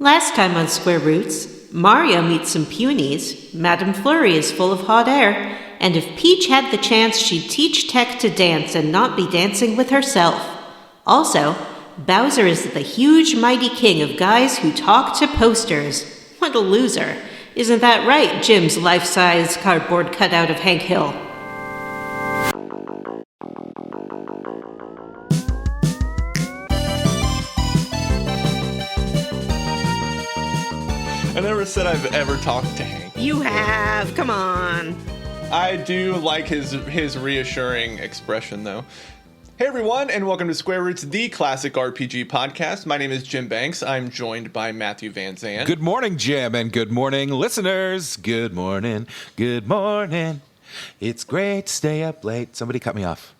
Last time on Square Roots, Mario meets some punies, Madame Flurry is full of hot air, and if Peach had the chance, she'd teach Tech to dance and not be dancing with herself. Also, Bowser is the huge mighty king of guys who talk to posters. What a loser. Isn't that right, Jim's life-size cardboard cutout of Hank Hill? I never said I've ever talked to Hank. You have. Come on. I do like his reassuring expression, though. Hey, everyone, and welcome to Square Roots, the classic RPG podcast. My name is Jim Banks. I'm joined by Matthew Van Zandt. Good morning, Jim, and good morning, listeners. Good morning. Good morning. It's great to stay up late. Somebody cut me off.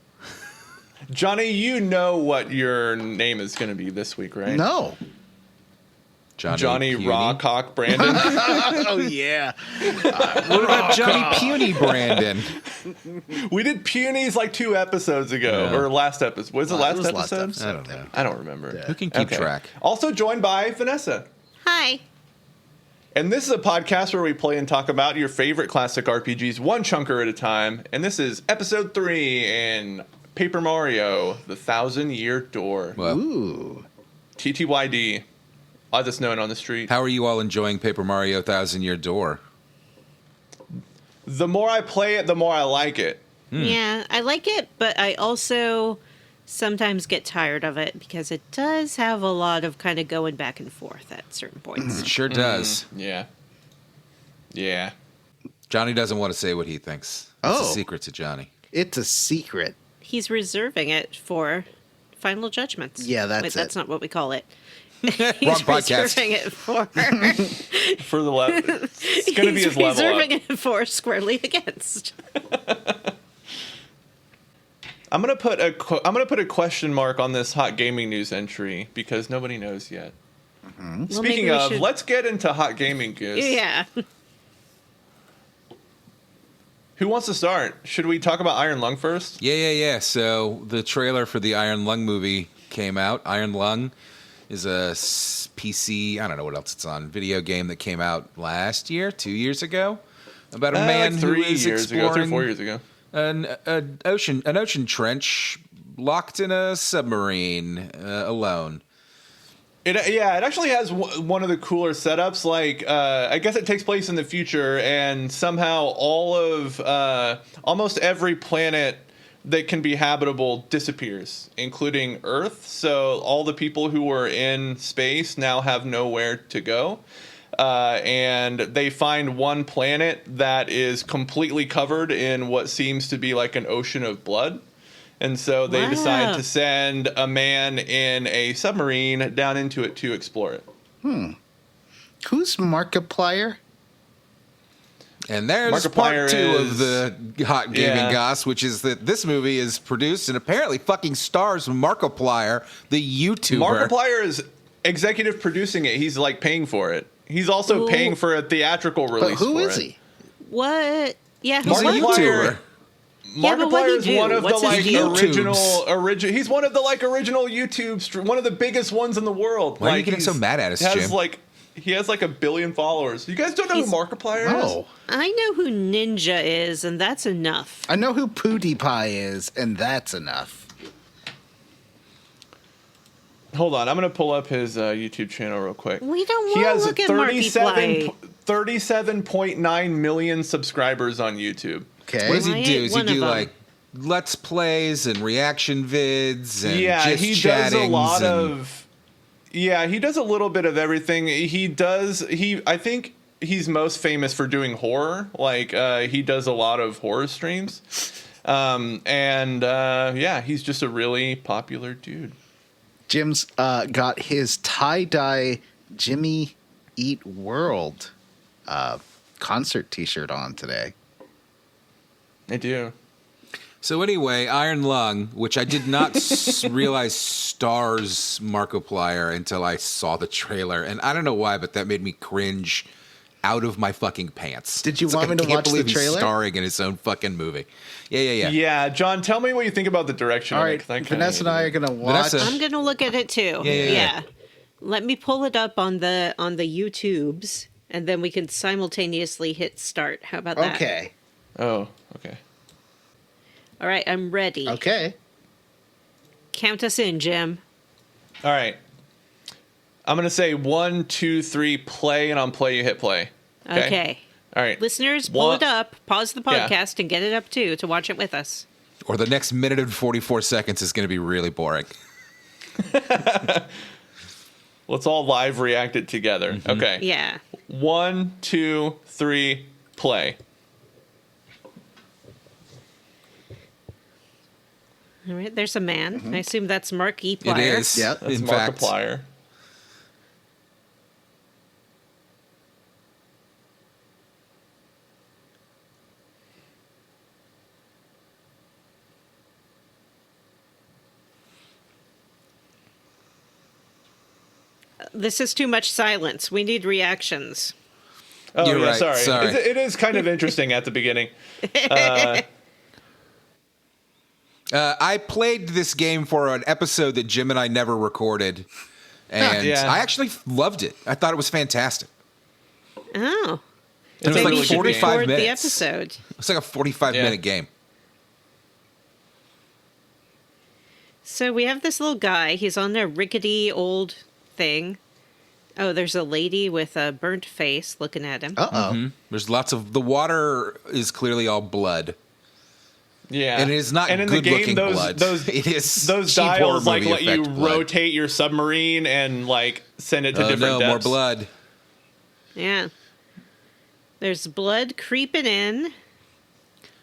Johnny, you know what your name is going to be this week, right? No. Johnny RAWK Brandon. Oh, yeah. What about Johnny Puny Brandon? We did Punies like 2 episodes ago, or last episode. Was it last episode? I don't know. I don't remember. Yeah. Who can keep track? Also joined by Vanessa. Hi. And this is a podcast where we play and talk about your favorite classic RPGs one chunker at a time. And this is episode 3 in Paper Mario, The 1,000-Year Door. Well, Ooh. TTYD. As it's known on the street. how are you all enjoying Paper Mario 1,000-Year Door? The more I play it, the more I like it. Yeah, I like it, but I also sometimes get tired of it because it does have a lot of kind of going back and forth at certain points. It sure does. Yeah. Yeah. Johnny doesn't want to say what he thinks. It's Oh. a secret to Johnny. It's a secret. He's reserving it for final judgments. Yeah, that's Wait, that's it. not what we call it. Wrong He's podcast. reserving it for. For the level. It's going to be He's his level reserving up. it for squarely against. I'm going to put a question mark on this hot gaming news entry because nobody knows yet. Well, maybe Speaking we of, should- let's get into hot gaming news. Yeah. Who wants to start? Should we talk about Iron Lung first? Yeah. So the trailer for the Iron Lung movie came out. Iron Lung is a PC, I don't know what else it's on, video game that came out last year, 2 years ago, about a man like who 3 is years ago, 3 or 4 exploring years ago. an ocean trench locked in a submarine alone. It actually has one of the cooler setups. Like, I guess it takes place in the future, and somehow all of almost every planet that can be habitable disappears, including Earth. So all the people who were in space now have nowhere to go. And they find one planet that is completely covered in what seems to be like an ocean of blood. And so they Wow. decide to send a man in a submarine down into it to explore it. Who's Markiplier? And there's Markiplier part 2 is- of the hot gaming Yeah. goss, which is that this movie is produced and apparently fucking stars Markiplier, the YouTuber. Markiplier is executive producing it. He's like paying for it. He's also Ooh. paying for a theatrical But release. who for is it. he? What? Yeah. He's a what? YouTuber. Yeah, but what Markiplier do is you do? one of What's the his like deal? original. He's one of the like original YouTube, one of the biggest ones in the world. Why are you like, getting so mad at us, has Jim? He has like 1 billion followers. You guys don't know who He's- Markiplier is? No. I know who Ninja is, and that's enough. I know who PewDiePie is, and that's enough. Hold on, I'm gonna pull up his YouTube channel real quick. We don't He want to has look at Markiplier. 37.9 million subscribers on YouTube. Okay. What does Why he do? ain't Does he one of do them? like Let's Plays and reaction vids and Yeah, just he does a chattings lot and- of. Yeah, he does a little bit of everything. I think he's most famous for doing horror. Like he does a lot of horror streams, yeah, he's just a really popular dude. Jim's got his tie-dye Jimmy Eat World concert t-shirt on today. I do. So anyway, Iron Lung, which I did not realize stars Markiplier until I saw the trailer, and I don't know why, but that made me cringe out of my fucking pants. Did you It's want like, me to I can't watch the believe he's trailer? starring in his own fucking movie. Yeah. Yeah, John, tell me what you think about the direction. All of it, right, 'cause I kinda Vanessa and I are hated it. going to watch. Vanessa. I'm gonna look at it too. Yeah. Let me pull it up on the YouTubes, and then we can simultaneously hit start. How about that? Okay. Oh, okay. All right, I'm ready. Okay. Count us in, Jim. All right. I'm going to say 1, 2, 3, play, and on play you hit play. Okay. All right. Listeners, pull it up, pause the Yeah. podcast, and get it up too to watch it with us. Or the next minute and 44 seconds is going to be really boring. Let's all live react it together. Mm-hmm. Okay. Yeah. 1, 2, 3, play. All right, there's a man. I assume that's Marky It Plier. is. Yeah. That's in fact. Markiplier. This is too much silence. We need reactions. Oh, You're yeah, right, sorry. It is kind of interesting at the beginning. I played this game for an episode that Jim and I never recorded, and Yeah. I actually loved it. I thought it was fantastic. Oh. It's Maybe a really you should good game. 45 record the minutes. episode. It's like a 45-minute game. So we have this little guy. He's on a rickety old thing. Oh, there's a lady with a burnt face looking at him. Uh-oh. There's lots of... The water is clearly all blood. Yeah. And it is not and in the good-looking game, those, blood. Those, It is those cheap horror dials like movie let you effect blood. rotate your submarine and like send it to Oh, different no, depths. more blood. Yeah. There's blood creeping in.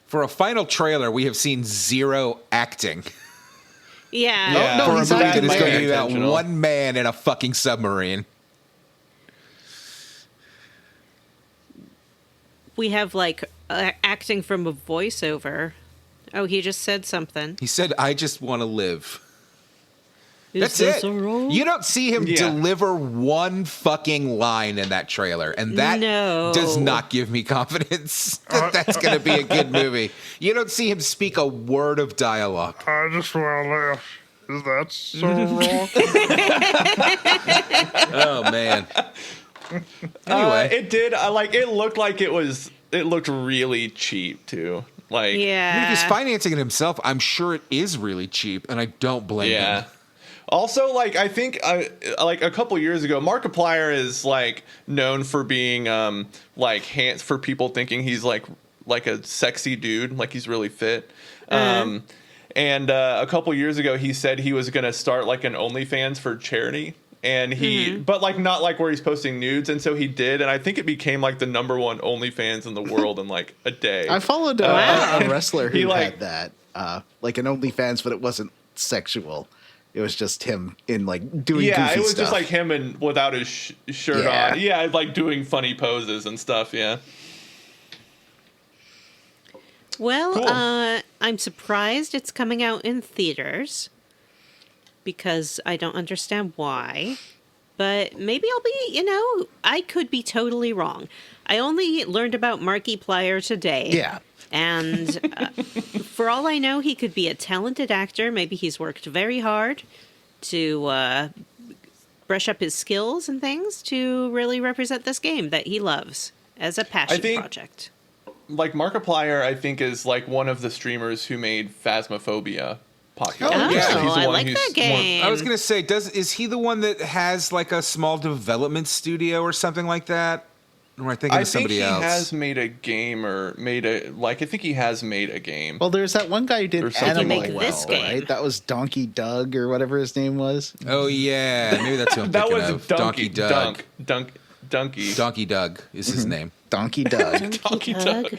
For a final trailer, we have seen zero acting. Yeah. Yeah. No, For a he's movie acting that is going to like be about intentional. one man in a fucking submarine. We have like acting from a voiceover. Oh, he just said something. He said, I just want to live. Is That's this it. a role? You don't see him Yeah. deliver one fucking line in that trailer, and that No. does not give me confidence that that's going to be a good movie. You don't see him speak a word of dialogue. I just want to laugh. Is that so wrong? Oh man. Anyway, It did. It looked like it was. It looked really cheap too. Like I mean, if Yeah. he's financing it himself, I'm sure it is really cheap, and I don't blame yeah. him. Also, like I think, like a couple years ago, Markiplier is like known for being like hands for people thinking he's like a sexy dude, like he's really fit. And a couple years ago, he said he was gonna start like an OnlyFans for charity. And but like not like where he's posting nudes, and so he did, and I think it became like the #1 OnlyFans in the world in like a day. I followed Wow. a wrestler who He, like- had that, like an OnlyFans, but it wasn't sexual. It was just him in like doing Yeah, goofy it was stuff. just like him and without his shirt Yeah. on. Yeah, like doing funny poses and stuff. Yeah. Well, Cool. I'm surprised it's coming out in theaters because I don't understand why. But maybe I'll be, I could be totally wrong. I only learned about Marky Plier today. Yeah. And for all I know, he could be a talented actor. Maybe he's worked very hard to brush up his skills and things to really represent this game that he loves as a passion think- project. Like Markiplier, I think is like one of the streamers who made Phasmophobia popular. Oh, yeah. He's the I one like who's that game. I was gonna say, is he the one that has like a small development studio or something like that? Or am I thinking I of think somebody he else? has made a game or I think he has made a game. Well, there's that one guy who Or did something Animal like Well, this game. right? That was Donkey Doug or whatever his name was. Oh yeah, maybe that's who I'm That thinking was of. Donkey Doug. Donkey. Donkey Doug is his name. Donkey Doug. Donkey Doug.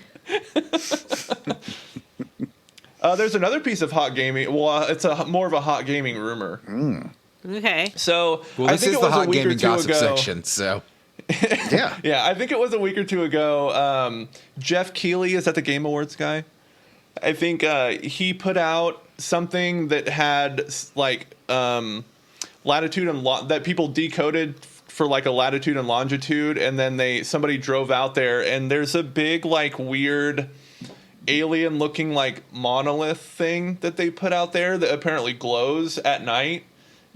There's another piece of hot gaming. Well, it's more of a hot gaming rumor. Okay. So Well, I this think is it the was a hot week or gaming two gossip ago. section. So Yeah. Yeah, I think it was a week or two ago. Jeff Keighley, is that the Game Awards guy? I think he put out something that had like latitude and that people decoded for like a latitude and longitude, and then somebody drove out there, and there's a big like weird alien looking like monolith thing that they put out there that apparently glows at night.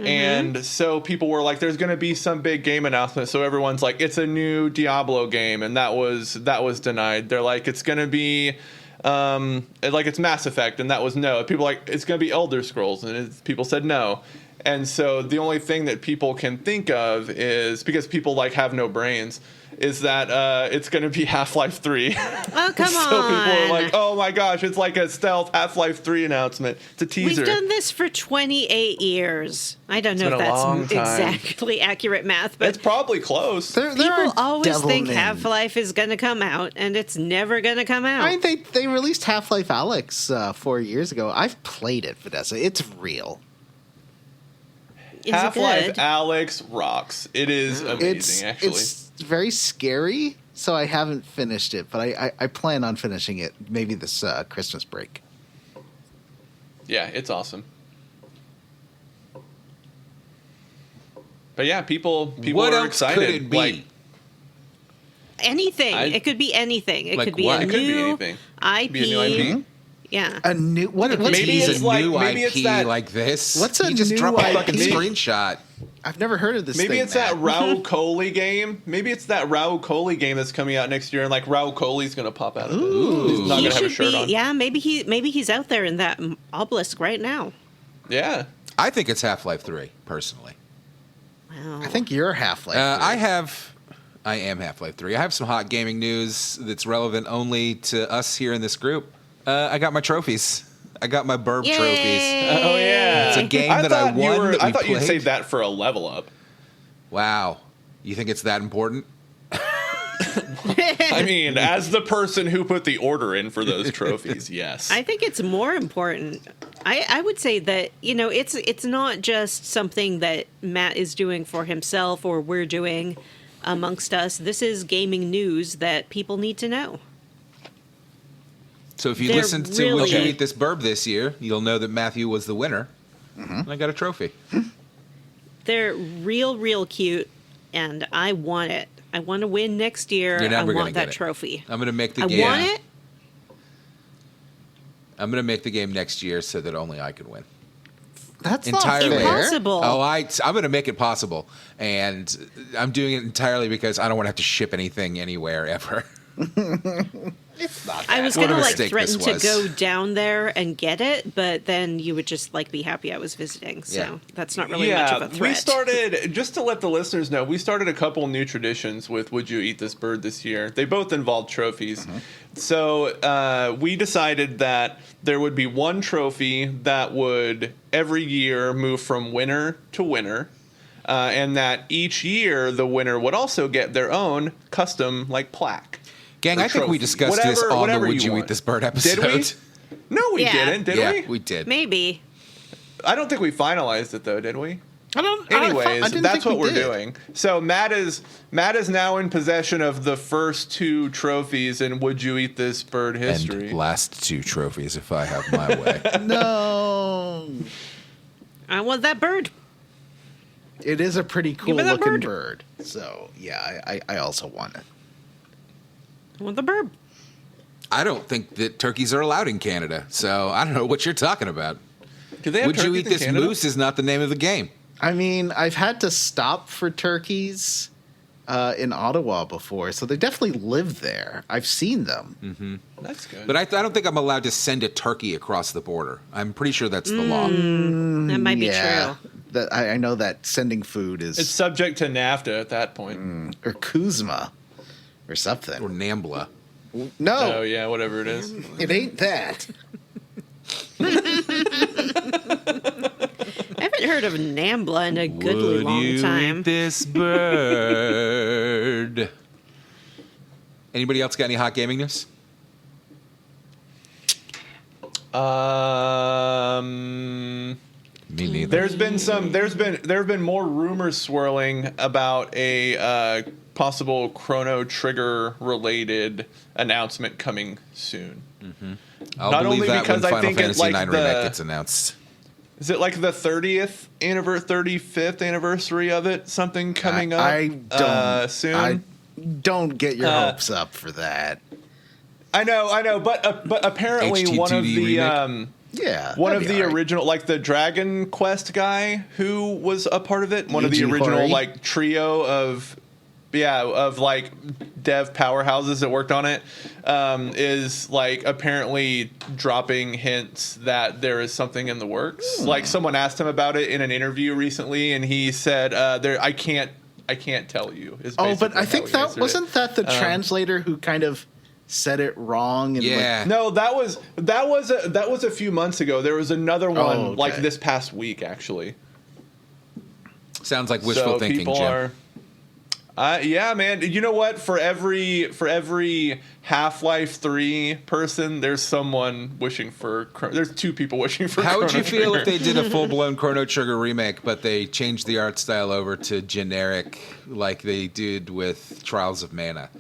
And so people were like, there's going to be some big game announcement. So everyone's like, it's a new Diablo game. And that was denied. They're like, it's going to be like it's Mass Effect. And that was no. People were like, it's going to be Elder Scrolls. And people said no. And so the only thing that people can think of is, because people like have no brains, is that it's going to be Half-Life 3. Oh, come So on. people are like, oh my gosh, it's like a stealth Half-Life 3 announcement. It's a teaser. We've done this for 28 years. I don't know been if a long that's time. exactly accurate math, but It's probably close. There people are always devil think names. Half-Life is going to come out, and it's never going to come out. I mean, they released Half-Life Alex 4 years ago. I've played it, Vanessa. It's real. Is Half-Life it good? Alyx rocks. It is amazing, actually. It's very scary, so I haven't finished it, but I plan on finishing it maybe this Christmas break. Yeah, it's awesome. But yeah, people What are else excited. could it be? Like, Anything. I- It could be anything. It Like could be what? a It could be new anything. IP. Be a new IP. Yeah. A new what's Maybe Tease it's a like- new maybe it's IP that- like this. What's a you just new drop a IP? fucking screenshot. I've never heard of this. Maybe thing, it's that Matt. Rahul Kohli game. Maybe it's that Rahul Kohli game that's coming out next year, and like Rahul Kohli's gonna pop out of it. He's not He gonna have a should shirt be. on. Yeah, maybe he's out there in that obelisk right now. Yeah. I think it's Half-Life 3, personally. Wow. I think you're Half-Life. I am Half-Life 3. I have some hot gaming news that's relevant only to us here in this group. I got my trophies. I got my burb Yay! trophies. Oh yeah. It's a game that I thought you won were- that I we thought you'd played. save that for a level up. Wow. You think it's that important? I mean, as the person who put the order in for those trophies, yes. I think it's more important. I would say that, it's not just something that Matt is doing for himself or we're doing amongst us. This is gaming news that people need to know. So if you They're listened to really- Would You Eat This Burb this year, you'll know that Matthew was the winner. Mm-hmm. And I got a trophy. They're real cute, and I want it. I want to win next year. You're never I gonna want get that it. trophy. I'm going to make the I game. want it. I'm going to make the game next year so that only I can win. That's entirely. not fair. Impossible. Oh, I'm going to make it possible. And I'm doing it entirely because I don't want to have to ship anything anywhere ever. It's not. I was What a gonna mistake threaten this to was. go down there and get it, but then you would just be happy I was visiting. So Yeah. that's not really much of a threat. we started, just to let the listeners know, we started a couple new traditions with Would You Eat This Bird this year. They both involved trophies. So we decided that there would be one trophy that would every year move from winner to winner. And that each year the winner would also get their own custom plaque. Gang, or I think we trophy. discussed this Whatever- on the whatever Would you You Eat want. This Bird Did episode. we? No, we Yeah. didn't, did Yeah, we? we did. Maybe. I don't think we finalized it though, did we? I don't. Anyways, I didn't that's think we what we're did. doing. So Matt is now in possession of the first two trophies in Would You Eat This Bird history. And last two trophies if I have my way. No. I want that bird. It is a pretty cool me that looking bird. bird. So yeah, I also want it. I want the bird. I don't think that turkeys are allowed in Canada, so I don't know what you're talking about. Do they have Would You turkeys Eat in This Canada? Moose is not the name of the game. I mean, I've had to stop for turkeys in Ottawa before, so they definitely live there. I've seen them. That's good. But I don't think I'm allowed to send a turkey across the border. I'm pretty sure that's the law. That might be yeah, true. that I know that sending food is it's subject to NAFTA at that point. or Kuzma or something. Or NAMBLA. No, Oh yeah, whatever it is. it ain't that. I haven't heard of Nambla in a goodly Would long you time. eat this bird? Anybody else got any hot gaming news? Me neither. There have been more rumors swirling about a possible Chrono Trigger related announcement coming soon. I'll not believe only that because when I Final think it's Fantasy like IX Remake the- gets announced. Is it like the 35th anniversary of it? Something coming up I don't. soon? I don't get your hopes up for that. I know, but apparently one of HT2D the remake? Yeah. One that'd of be the all right. original, like the Dragon Quest guy who was a part of it. One of the Eugene original Hori? like trio of like dev powerhouses that worked on it, is like apparently dropping hints that there is something in the works. Like someone asked him about it in an interview recently, and he said, I can't tell you. Is Oh, but basically I think how he that answered it. wasn't that the translator who kind of said it wrong. And Yeah. No, that was a few months ago. There was another one okay. like this past week, actually. Sounds like wishful thinking, people Jim. Yeah, man. You know what? For every Half-Life 3 person, there's someone wishing for. There's two people wishing for. How would Chrono you feel Trigger. if they did a full-blown Chrono Trigger remake, but they changed the art style over to generic, like they did with Trials of Mana?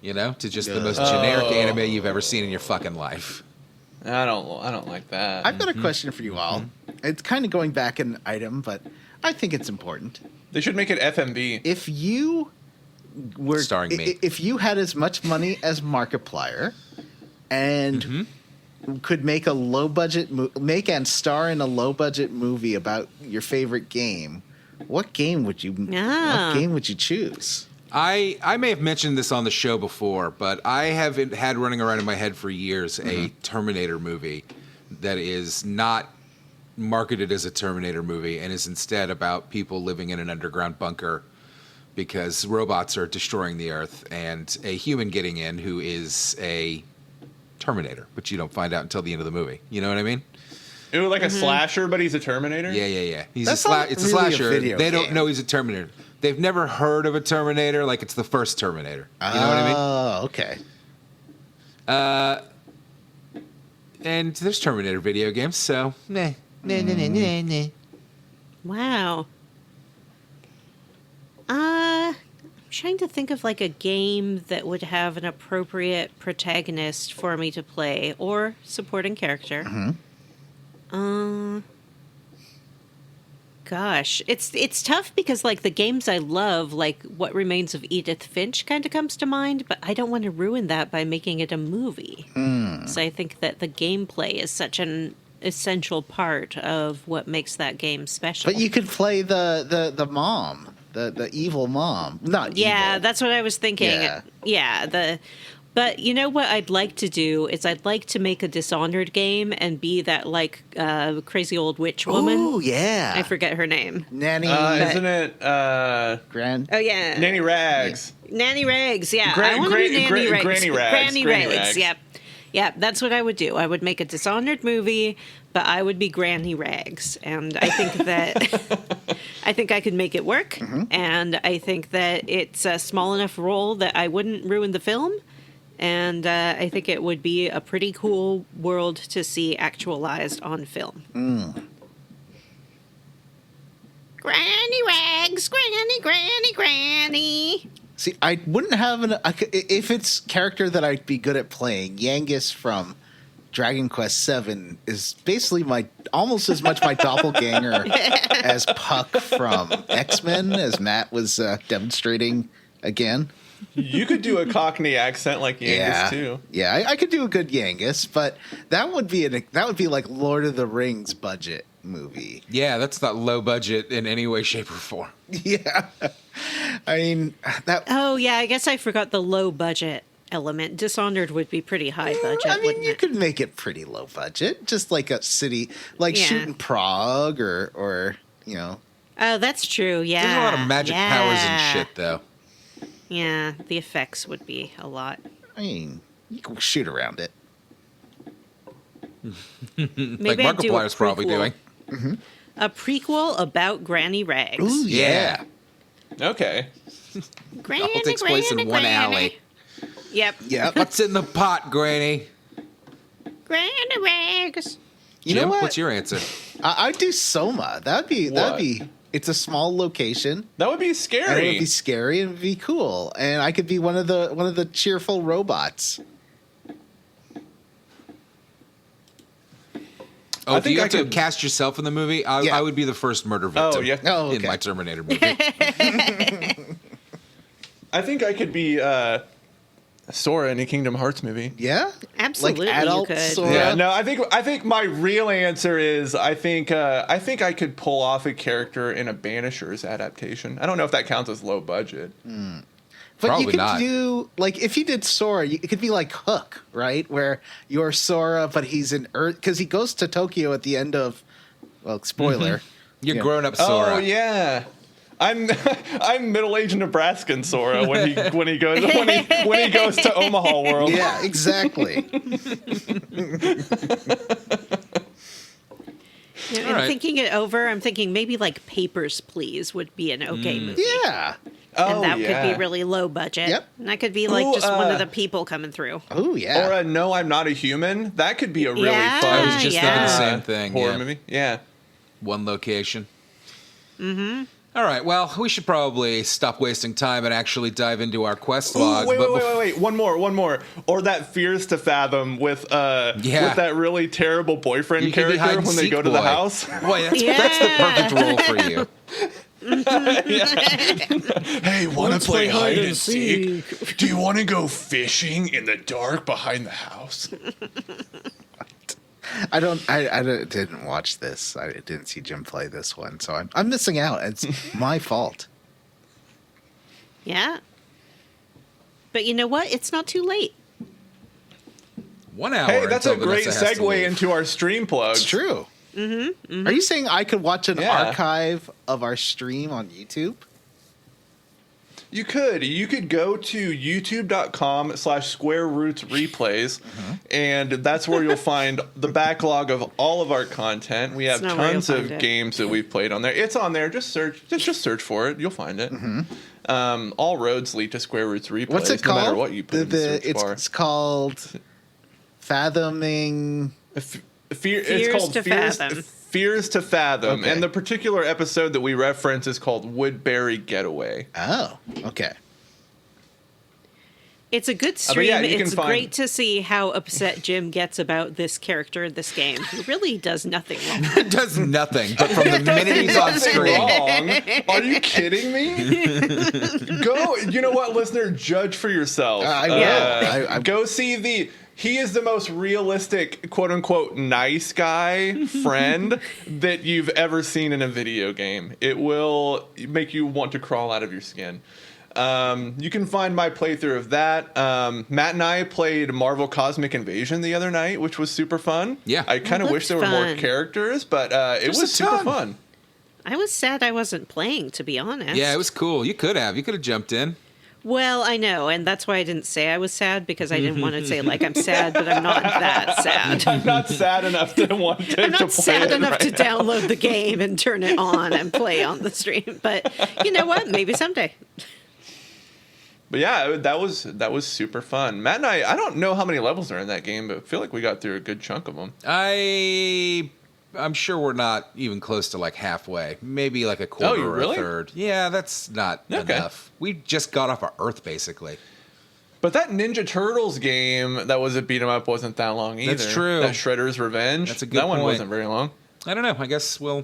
You know, to just the most generic anime you've ever seen in your fucking life. I don't like that. I've got a question for you all. It's kind of going back an item, but I think it's important. They should make it FMV. If you were Starring me. if you had as much money as Markiplier and could make a low budget make and star in a low budget movie about your favorite game, what game would you choose? I may have mentioned this on the show before, but I have had running around in my head for years a Terminator movie that is not marketed as a Terminator movie and is instead about people living in an underground bunker because robots are destroying the Earth and a human getting in who is a Terminator, but you don't find out until the end of the movie. You know what I mean? Ooh, like a slasher, but he's a Terminator? Yeah. He's That's it's not a really a slasher. video They don't game. know he's a Terminator. They've never heard of a Terminator like it's the first Terminator. You know what I mean? Oh, okay. And there's Terminator video games, so nah. Wow. I'm trying to think of like a game that would have an appropriate protagonist for me to play or supporting character. Gosh, it's tough because like the games I love, like What Remains of Edith Finch kind of comes to mind, but I don't want to ruin that by making it a movie. So I think that the gameplay is such an essential part of what makes that game special. But you could play the mom, the evil mom. Not yeah, evil. that's what I was thinking. Yeah. But you know what I'd like to do is I'd like to make a Dishonored game and be that like crazy old witch woman. Oh yeah. I forget her name. Nanny. Isn't it Grand. Oh yeah, Nanny Rags? Nanny Rags. Yeah, Gra- I want to gra- be Nanny gra- Rags. Granny Rags. Granny Granny Rags. Rags. Yep. Yeah, that's what I would do. I would make a Dishonored movie, but I would be Granny Rags, and I think that I think I could make it work, and I think that it's a small enough role that I wouldn't ruin the film, and I think it would be a pretty cool world to see actualized on film. Granny Rags, Granny. See, I wouldn't have if it's character that I'd be good at playing. Yangus from Dragon Quest VII is basically almost as much my doppelganger as Puck from X-Men, as Matt was demonstrating again. You could do a Cockney accent like Yangus too. Yeah, I could do a good Yangus, but that would be like Lord of the Rings budget movie. Yeah, that's not low budget in any way, shape, or form. Yeah, I mean that. Oh yeah, I guess I forgot the low budget element. Dishonored would be pretty high budget. I mean, wouldn't you it? could make it pretty low budget, just like a city, like Yeah. shooting Prague or you know. Oh, that's true. Yeah, There's a lot of magic powers and shit, though. Yeah, the effects would be a lot. I mean, you can shoot around it. Maybe Like I'd do a Markiplier's probably prequel. doing. A prequel about Granny Rags. Ooh, Yeah. Okay. Granny, All takes place in one alley. Yep. Yep. What's in the pot, Granny? Granny Rags. You Jim, know what? what's your answer? I'd do Soma. That'd be. What? It's a small location, That would be and it scary. would be scary and it'd be cool. And I could be one of the cheerful robots. Oh, I if think you I have to could- cast yourself in the movie, Yeah. I would be the first murder victim Oh, yeah. Oh, okay. in my Terminator movie. I think I could be. Sora in a Kingdom Hearts movie. Yeah, Absolutely, like adult you could. Sora. Yeah, no, I think my real answer is I think I could pull off a character in a Banishers adaptation. I don't know if that counts as low budget. But Probably you could not. do, like, if you did Sora, it could be like Hook, right? Where you're Sora, but he's in Earth, because he goes to Tokyo at the end of, well, spoiler. You're Yeah. grown up Sora. Oh yeah. I'm middle-aged Nebraskan Sora when he goes to Omaha World. Yeah, exactly. Yeah, All and right. thinking it over, I'm thinking maybe like Papers, Please would be an okay movie. Yeah. And that could be really low budget. Yep. And that could be like Ooh, just one of the people coming through. Oh, yeah. Or a No, I'm Not a Human. That could be a really Yeah, fun. I was just thinking the same thing. Horror Yeah. movie. Yeah. One location. Mm-hmm. All right. Well, we should probably stop wasting time and actually dive into our quest log. Ooh, wait, but wait. One more. Or that Fears to Fathom with that really terrible boyfriend You could be hide character and when they seek go to the boy. house. Boy, that's the perfect role for you. Hey, want to play hide and seek? Do you want to go fishing in the dark behind the house? I didn't watch this. I didn't see Jim play this one, so I'm missing out. It's my fault. Yeah. But you know what? It's not too late. 1 hour. Hey, that's a until great Vanessa has to segue leave. into our stream plugs. It's true. Mm-hmm. Are you saying I could watch an Yeah. archive of our stream on YouTube? You could go to youtube.com/squarerootsreplays, and that's where you'll find the backlog of all of our content. We have It's not where tons you'll of find it. games that we've played on there. It's on there. Just search for it. You'll find it. All roads lead to Square Roots Replays. What's it no called? matter what you put in the search bar. It's called Fathoming. It's Fears called to Fathom. Fears to Fathom, Okay. and the particular episode that we reference is called Woodbury Getaway. Oh, okay. It's a good but stream. yeah, you can It's find- great to see how upset Jim gets about this character in this game. He really does nothing wrong. It does nothing, but from the minute he's on Nothing screen. wrong. Are you kidding me? Go. You know what, listener? Judge for yourself. I will. Go see he is the most realistic, quote unquote, nice guy friend that you've ever seen in a video game. It will make you want to crawl out of your skin. You can find my playthrough of that. Matt and I played Marvel Cosmic Invasion the other night, which was super fun. Yeah. I kind of Oh, wish there that's were more fun. characters, but it Just was a super ton. fun. I was sad I wasn't playing, to be honest. Yeah, it was cool. You could have jumped in. Well, I know, and that's why I didn't say I was sad, because I didn't want to say, like, I'm sad, but I'm not that sad. I'm not sad enough to want to, I'm to not play sad it enough right to now. download the game and turn it on and play on the stream. But you know what? Maybe someday. But yeah, that was super fun. Matt and I don't know how many levels are in that game, but I feel like we got through a good chunk of them. I'm sure we're not even close to like halfway. Maybe like a quarter you or really? a third. Yeah, that's not Okay. enough. We just got off our Earth, basically. But that Ninja Turtles game that was a beat 'em up wasn't that long either. That's true. That Shredder's Revenge. That's a good That one point. wasn't very long. I don't know. I guess we'll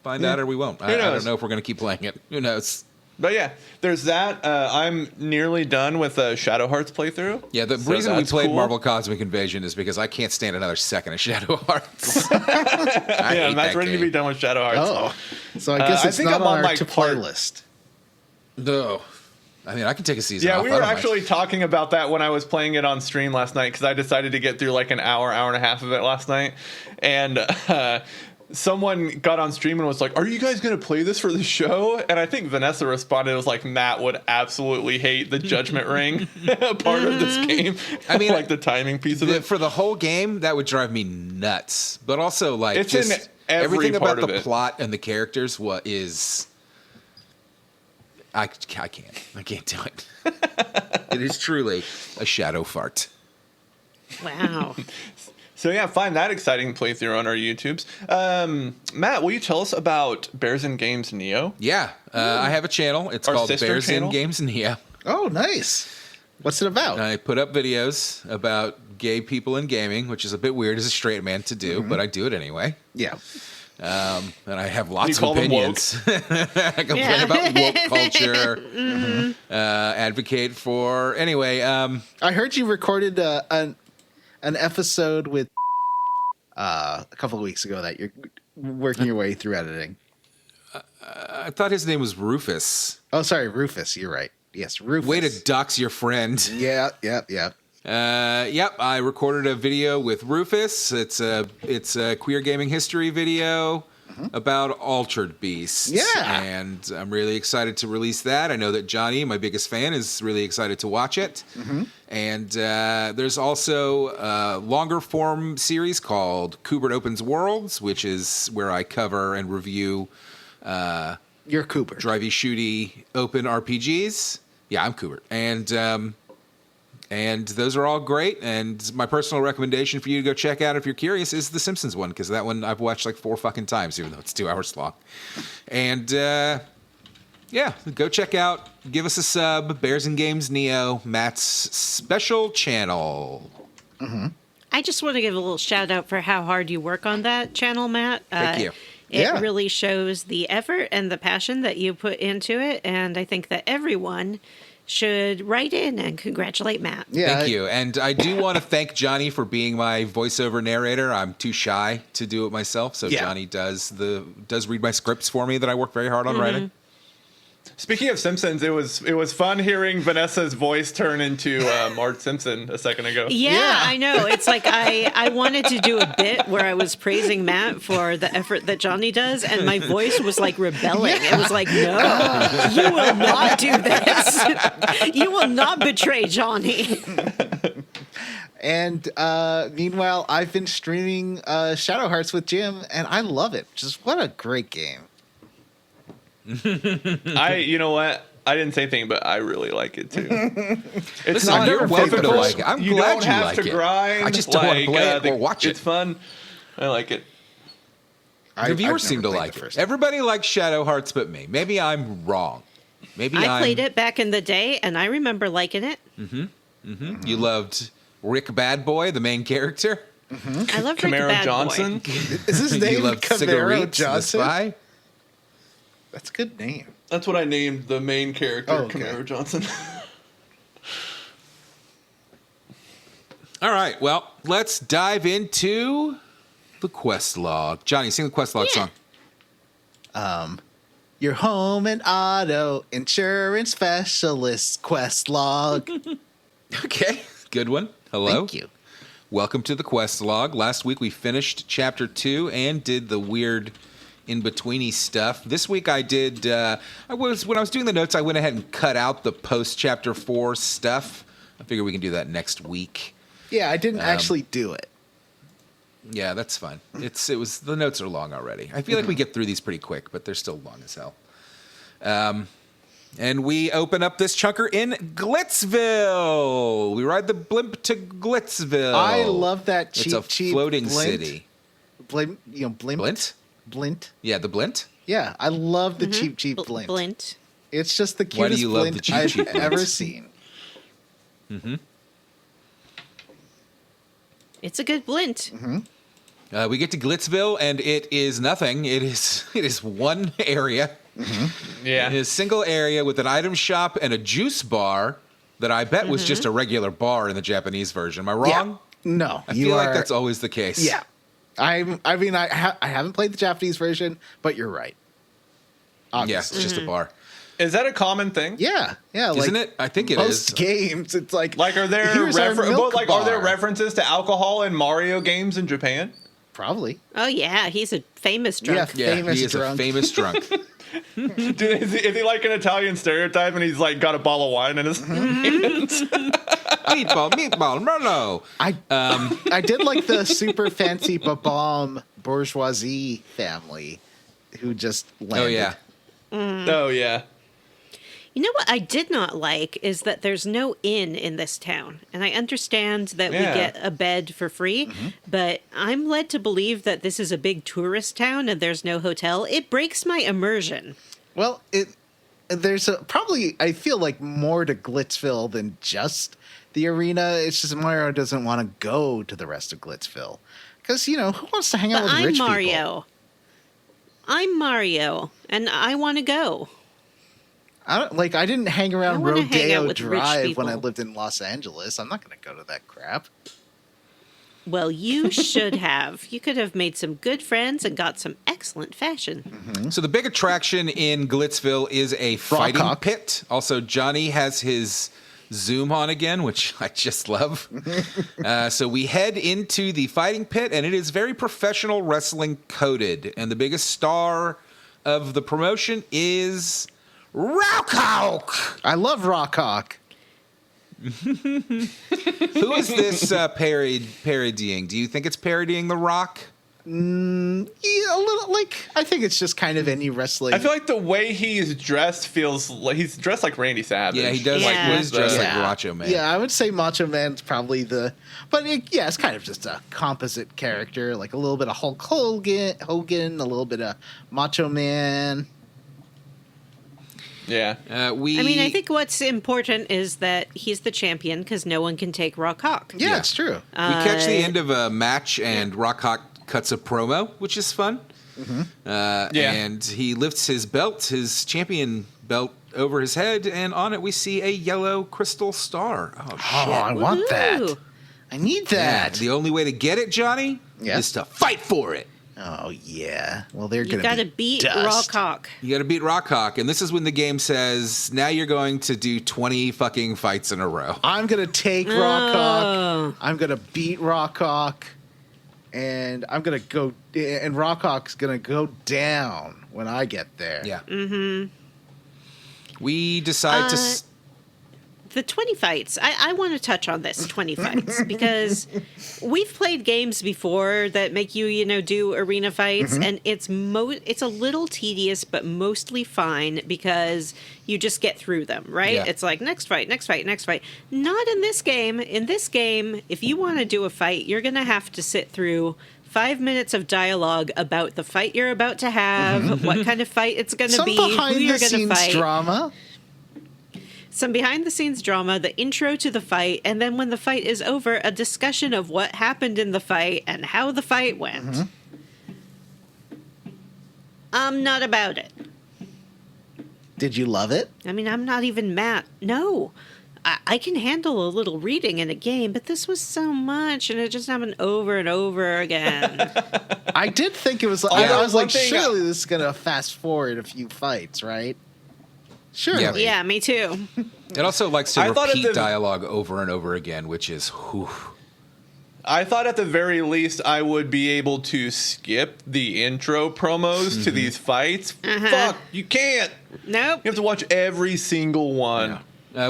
find out or we won't. I knows? don't know if we're going to keep playing it. Who knows? But yeah, there's that. I'm nearly done with a Shadow Hearts playthrough. Yeah, the So reason we that's played cool. Marvel Cosmic Invasion is because I can't stand another second of Shadow Hearts. I Yeah, hate Matt's that ready to game. be done with Shadow Hearts. Oh, so I guess I it's think not I'm on on my our to part- play list. No. I mean, I can take a season Yeah, off. we I were don't mind. actually talking about that when I was playing it on stream last night because I decided to get through like an hour and a half of it last night. And someone got on stream and was like, "Are you guys going to play this for the show?" And I think Vanessa responded, was like, Matt would absolutely hate the Judgment Ring part of this game. I mean, like the timing piece of it. For the whole game, that would drive me nuts. But also, like, It's in just every everything part about of the it. plot and the characters is. I can't do it. It is truly a shadow fart. Wow. So yeah, find that exciting playthrough on our YouTubes. Matt, will you tell us about Bears in Games Neo? Yeah, I have a channel. It's Our called sister Bears channel? in Games Neo. Oh, nice. What's it about? I put up videos about gay people in gaming, which is a bit weird as a straight man to do, but I do it anyway. Yeah. And I have lots You of call them opinions. I complain about woke culture, advocate for. Anyway, I heard you recorded an episode with a couple of weeks ago that you're working your way through editing. I thought his name was Rufus. Oh, sorry, Rufus. You're right. Yes, Rufus. Way to dox your friend. Yeah. Yep, I recorded a video with Rufus. It's a queer gaming history video about Altered Beasts. Yeah. And I'm really excited to release that. I know that Johnny, my biggest fan, is really excited to watch it. And there's also a longer form series called Kubert Opens Worlds, which is where I cover and review You're Cooper. drivey shooty open RPGs. Yeah, I'm Kubert. And those are all great. And my personal recommendation for you to go check out if you're curious is the Simpsons one, because that one I've watched like 4 fucking times, even though it's 2 hours long. And yeah, go check out, give us a sub, Bears and Games Neo, Matt's special channel. I just want to give a little shout out for how hard you work on that channel, Matt. Thank you. It really shows the effort and the passion that you put into it. And I think that everyone should write in and congratulate Matt. Yeah, Thank you. And I do want to thank Johnny for being my voiceover narrator. I'm too shy to do it myself, so Johnny does read my scripts for me that I work very hard on writing. Speaking of Simpsons, it was fun hearing Vanessa's voice turn into Marge Simpson a second ago. Yeah, I know. It's like I wanted to do a bit where I was praising Matt for the effort that Johnny does, and my voice was like rebelling. It was like, no, you will not do this. You will not betray Johnny. And meanwhile, I've been streaming Shadow Hearts with Jim, and I love it. Just what a great game. You know what? I didn't say anything, but I really like it too. It's Listen, not you're welcome to like it. I'm you glad don't you have like to it. grind. I just don't want to play it or watch it. It's fun. I like it. The viewers seem to like it. Everybody likes Shadow Hearts but me. Maybe I'm wrong. Maybe I played it back in the day, and I remember liking it. You loved Rick Bad Boy, the main character. I love Rick Camaro Bad Johnson. Boy. Is his name You loved Camaro Cigarettes, the Johnson? spy. That's a good name. That's what I named the main character, okay. Camaro Johnson. All right, well, let's dive into the quest log. Johnny, sing the quest log song. Your home and auto insurance specialist quest log. Okay, good one. Hello. Thank you. Welcome to the quest log. Last week we finished chapter 2 and did the weird in-betweeny stuff. This week I did, when I was doing the notes, I went ahead and cut out the post-chapter 4 stuff. I figure we can do that next week. Yeah, I didn't actually do it. Yeah, that's fine. The notes are long already. I feel like we get through these pretty quick, but they're still long as hell. And we open up this chunker in Glitzville. We ride the blimp to Glitzville. I love that cheap, It's a floating city. Blimp. Blint? Blint. Yeah, the Blint? Yeah, I love the cheap blint. Blint. It's just the Why do cutest you love blint the cheap I've blint? ever seen. It's a good blint. We get to Glitzville, and it is nothing. It is one area. Yeah. It is a single area with an item shop and a juice bar that I bet was just a regular bar in the Japanese version. Am I wrong? Yeah. No, I feel like that's always the case. Yeah, I haven't played the Japanese version, but you're right. Yeah, Obviously. it's just a bar. Is that a common thing? Yeah. Isn't it? I think it is. Most games, it's like Are there here's our milk are there bar. references to alcohol in Mario games in Japan? Probably. Oh, yeah. He's a famous drunk. Yeah, Famous he is drunk. a famous drunk. Dude, is he like an Italian stereotype and he's like got a bottle of wine in his hands? meatball, no. I did like the super fancy babam bourgeoisie family who just landed. Oh, yeah. Oh, yeah. You know what I did not like is that there's no inn in this town. And I understand that we Yeah. get a bed for free, but I'm led to believe that this is a big tourist town and there's no hotel. It breaks my immersion. Well, there's probably, I feel like, more to Glitzville than just the arena. It's just Mario doesn't want to go to the rest of Glitzville. Because, who wants to hang out But with I'm rich Mario. people? I'm Mario, and I want to go. I didn't hang I around wanna hang out Rodeo with rich Drive when I people. lived in Los Angeles. I'm not going to go to that crap. Well, you should have. You could have made some good friends and got some excellent fashion. So the big attraction in Glitzville is a fighting RAWK. pit. Also, Johnny has his Zoom on again, which I just love. So we head into the fighting pit, and it is very professional wrestling coded. And the biggest star of the promotion is RAWK. I love RAWK. Who is this parodying? Do you think it's parodying The Rock? Yeah, a little. I think it's just kind of any wrestling. I feel like the way he's dressed feels like he's dressed like Randy Savage. Yeah, he does. Yeah. Like, he's dressed like Yeah. Macho Man. Yeah, I would say Macho Man's probably it's kind of just a composite character, like a little bit of Hulk Hogan, a little bit of Macho Man. Yeah. I mean, I think what's important is that he's the champion because no one can take RAWK. Yeah, Yeah. it's true. We catch the end of a match, and RAWK cuts a promo, which is fun. And he lifts his belt, his champion belt, over his head, and on it we see a yellow crystal star. Oh, shit. Oh, I want that. Woohoo. I need Yeah, that. the only way to get it, Johnny, Yeah. is to fight for it. Oh yeah. Well, they're You gonna got to be beat dust. RAWK. You got to beat RAWK, and this is when the game says, now you're going to do 20 fucking fights in a row. I'm gonna take Oh. RAWK. I'm gonna beat RAWK, and I'm gonna go. And RAWK's gonna go down when I get there. Yeah. Mm-hmm. We decide to... The 20 fights. I want to touch on this 20 fights because we've played games before that make you, do arena fights, and it's a little tedious, but mostly fine because you just get through them, right? Yeah. It's like next fight, next fight, next fight. Not in this game. In this game, if you want to do a fight, you're going to have to sit through 5 minutes of dialogue about the fight you're about to have, what kind of fight it's going to Some be, who behind you're the going to scenes fight. drama. Some behind-the-scenes drama, the intro to the fight, and then when the fight is over, a discussion of what happened in the fight and how the fight went. I'm not about it. Did you love it? I mean, I'm not even mad. No. I can handle a little reading in a game, but this was so much, and it just happened over and over again. I did think it was. Although I was one like, thing- surely this is gonna fast forward a few fights, right? Surely. Yeah, me too. It also likes to I thought at repeat the- dialogue over and over again, which is... whew. I thought at the very least I would be able to skip the intro promos to these fights. Fuck, you can't. Nope. You have to watch every single one.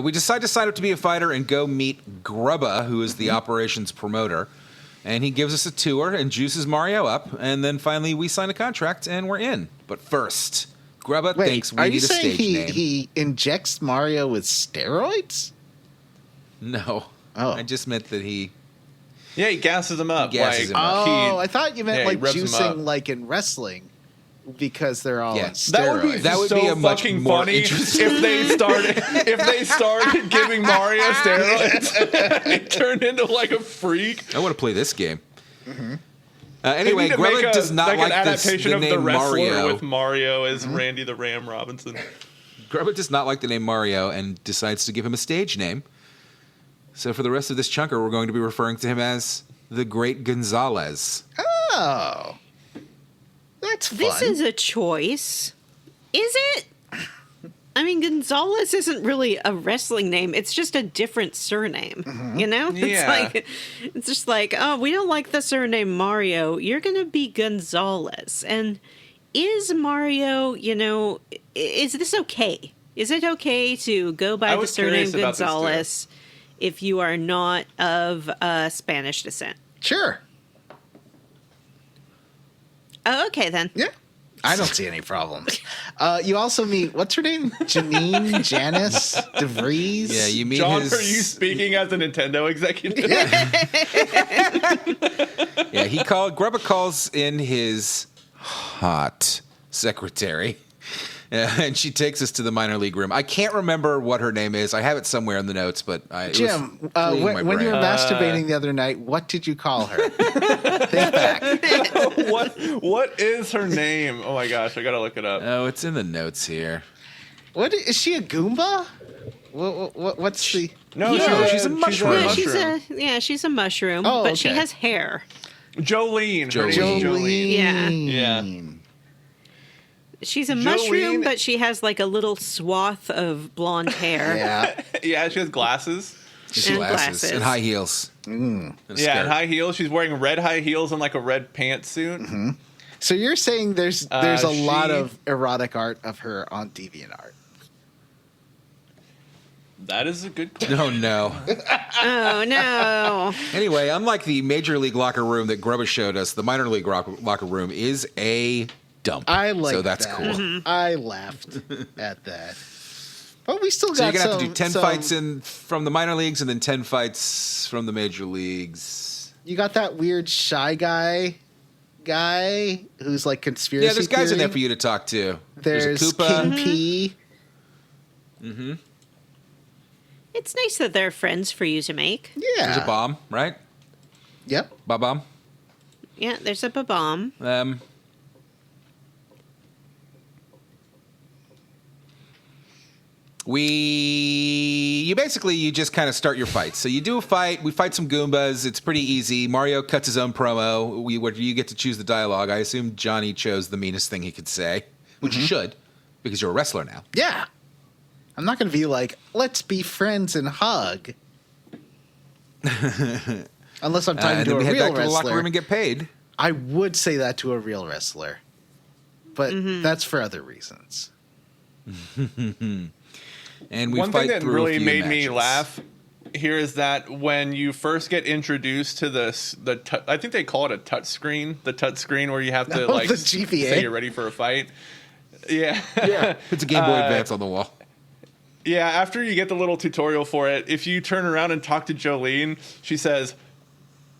We decide to sign up to be a fighter and go meet Grubba, who is the operations promoter. And he gives us a tour and juices Mario up. And then finally we sign a contract and we're in. But first, Grubba Wait, thinks we are need you a saying stage name. he injects Mario with steroids? No. Oh. I just meant that he... Yeah, he gasses them up. He gasses like, him up. Oh, I thought you meant yeah, he like revs 'em up. juicing, like in wrestling, because they're all Yeah. on steroids. That would be That would so be a much fucking more funny interesting- if they started giving Mario steroids. It turned into like a freak. I want to play this game. They Anyway, need to make Grubba does not an like adaptation the of the name wrestler Mario. with Mario as Randy the Ram Robinson. Grubba does not like the name Mario and decides to give him a stage name. So for the rest of this chunker, we're going to be referring to him as the Great Gonzalez. Oh, that's fun. This is a choice. Is it? I mean, Gonzalez isn't really a wrestling name. It's just a different surname. You know? Yeah. It's just like, oh, we don't like the surname Mario. You're going to be Gonzalez. And is Mario, is this okay? Is it okay to go I by the was surname curious about this, too. Gonzalez if you are not of Spanish descent? Sure. Oh, okay, then. Yeah. I don't see any problems. You also meet, what's her name? Janine Janice DeVries? Yeah, you meet John, his... are you speaking as an Nintendo executive? Yeah, Grubba calls in his hot secretary. And she takes us to the minor league room. I can't remember what her name is. I have it somewhere in the notes, but Jim, when you were masturbating the other night, what did you call her? Think back. What is her name? Oh my gosh, I gotta look it up. Oh, it's in the notes here. What is she, a Goomba? What's the? No, she's a mushroom. She's a mushroom, Oh, but she okay. has hair. Jolene. Her name's Jolene. Yeah. She's a Jolene- mushroom, but she has like a little swath of blonde hair. Yeah. Yeah, she has glasses. And glasses and high heels. And a Yeah, and skirt. high heels. She's wearing red high heels and like a red pantsuit. Mm-hmm. So you're saying there's a lot of erotic art of her on DeviantArt? That is a good question. Oh no. Oh no! Anyway, unlike the major league locker room that Grubba showed us, the minor league locker room is a dump. I like so that's that. cool. Mm-hmm. I laughed at that. But we still got So you're gonna have to do 10 some- fights from the minor leagues and then 10 fights from the major leagues. You got that weird shy guy who's like conspiracy. Yeah, there's guys in theory. there for you to talk to. There's a Koopa. King P. Mm-hmm. It's nice that they're friends for you to make. Yeah. There's a bomb, right? Yep. Bomb. Yeah, there's a bomb. You just kind of start your fights. So you do a fight. We fight some Goombas. It's pretty easy. Mario cuts his own promo. Where you get to choose the dialogue. I assume Johnny chose the meanest thing he could say, which you should, because you're a wrestler now. Yeah. I'm not going to be like, let's be friends and hug. Unless I'm talking And to then a we head real back to the locker wrestler. room and get paid. I would say that to a real wrestler. But that's for other reasons. And we One fight thing that through really a few made me matches. laugh here is that when you first get introduced to I think they call it a touch screen, the touch screen where you have to like the GBA. say you're ready for a fight. Yeah. Yeah, it's a Game Boy Advance on the wall. Yeah, after you get the little tutorial for it, if you turn around and talk to Jolene, she says,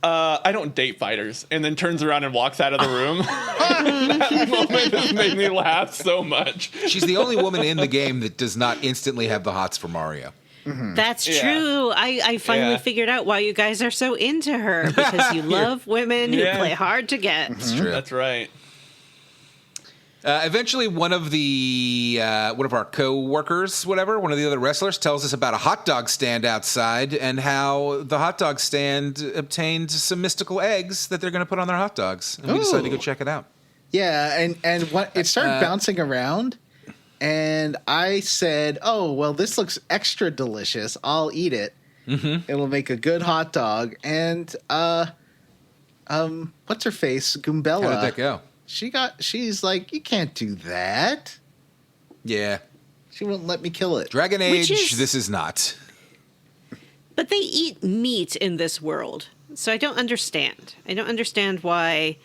I don't date fighters, and then turns around and walks out of the room. That moment just made me laugh so much. She's the only woman in the game that does not instantly have the hots for Mario. That's Yeah. true. I finally Yeah. figured out why you guys are so into her, because you love women who Yeah. play hard to get. It's true. That's right. Eventually, one of our co-workers, one of the other wrestlers, tells us about a hot dog stand outside and how the hot dog stand obtained some mystical eggs that they're going to put on their hot dogs. And we decided to go check it out. Yeah, and what it started bouncing around, and I said, "Oh, well, this looks extra delicious. I'll eat it. It'll make a good hot dog." And what's her face, Goombella? How did that go? She's like, "You can't do that." Yeah. She wouldn't let me kill it. Dragon Age, this is not. But they eat meat in this world, so I don't understand. I don't understand why.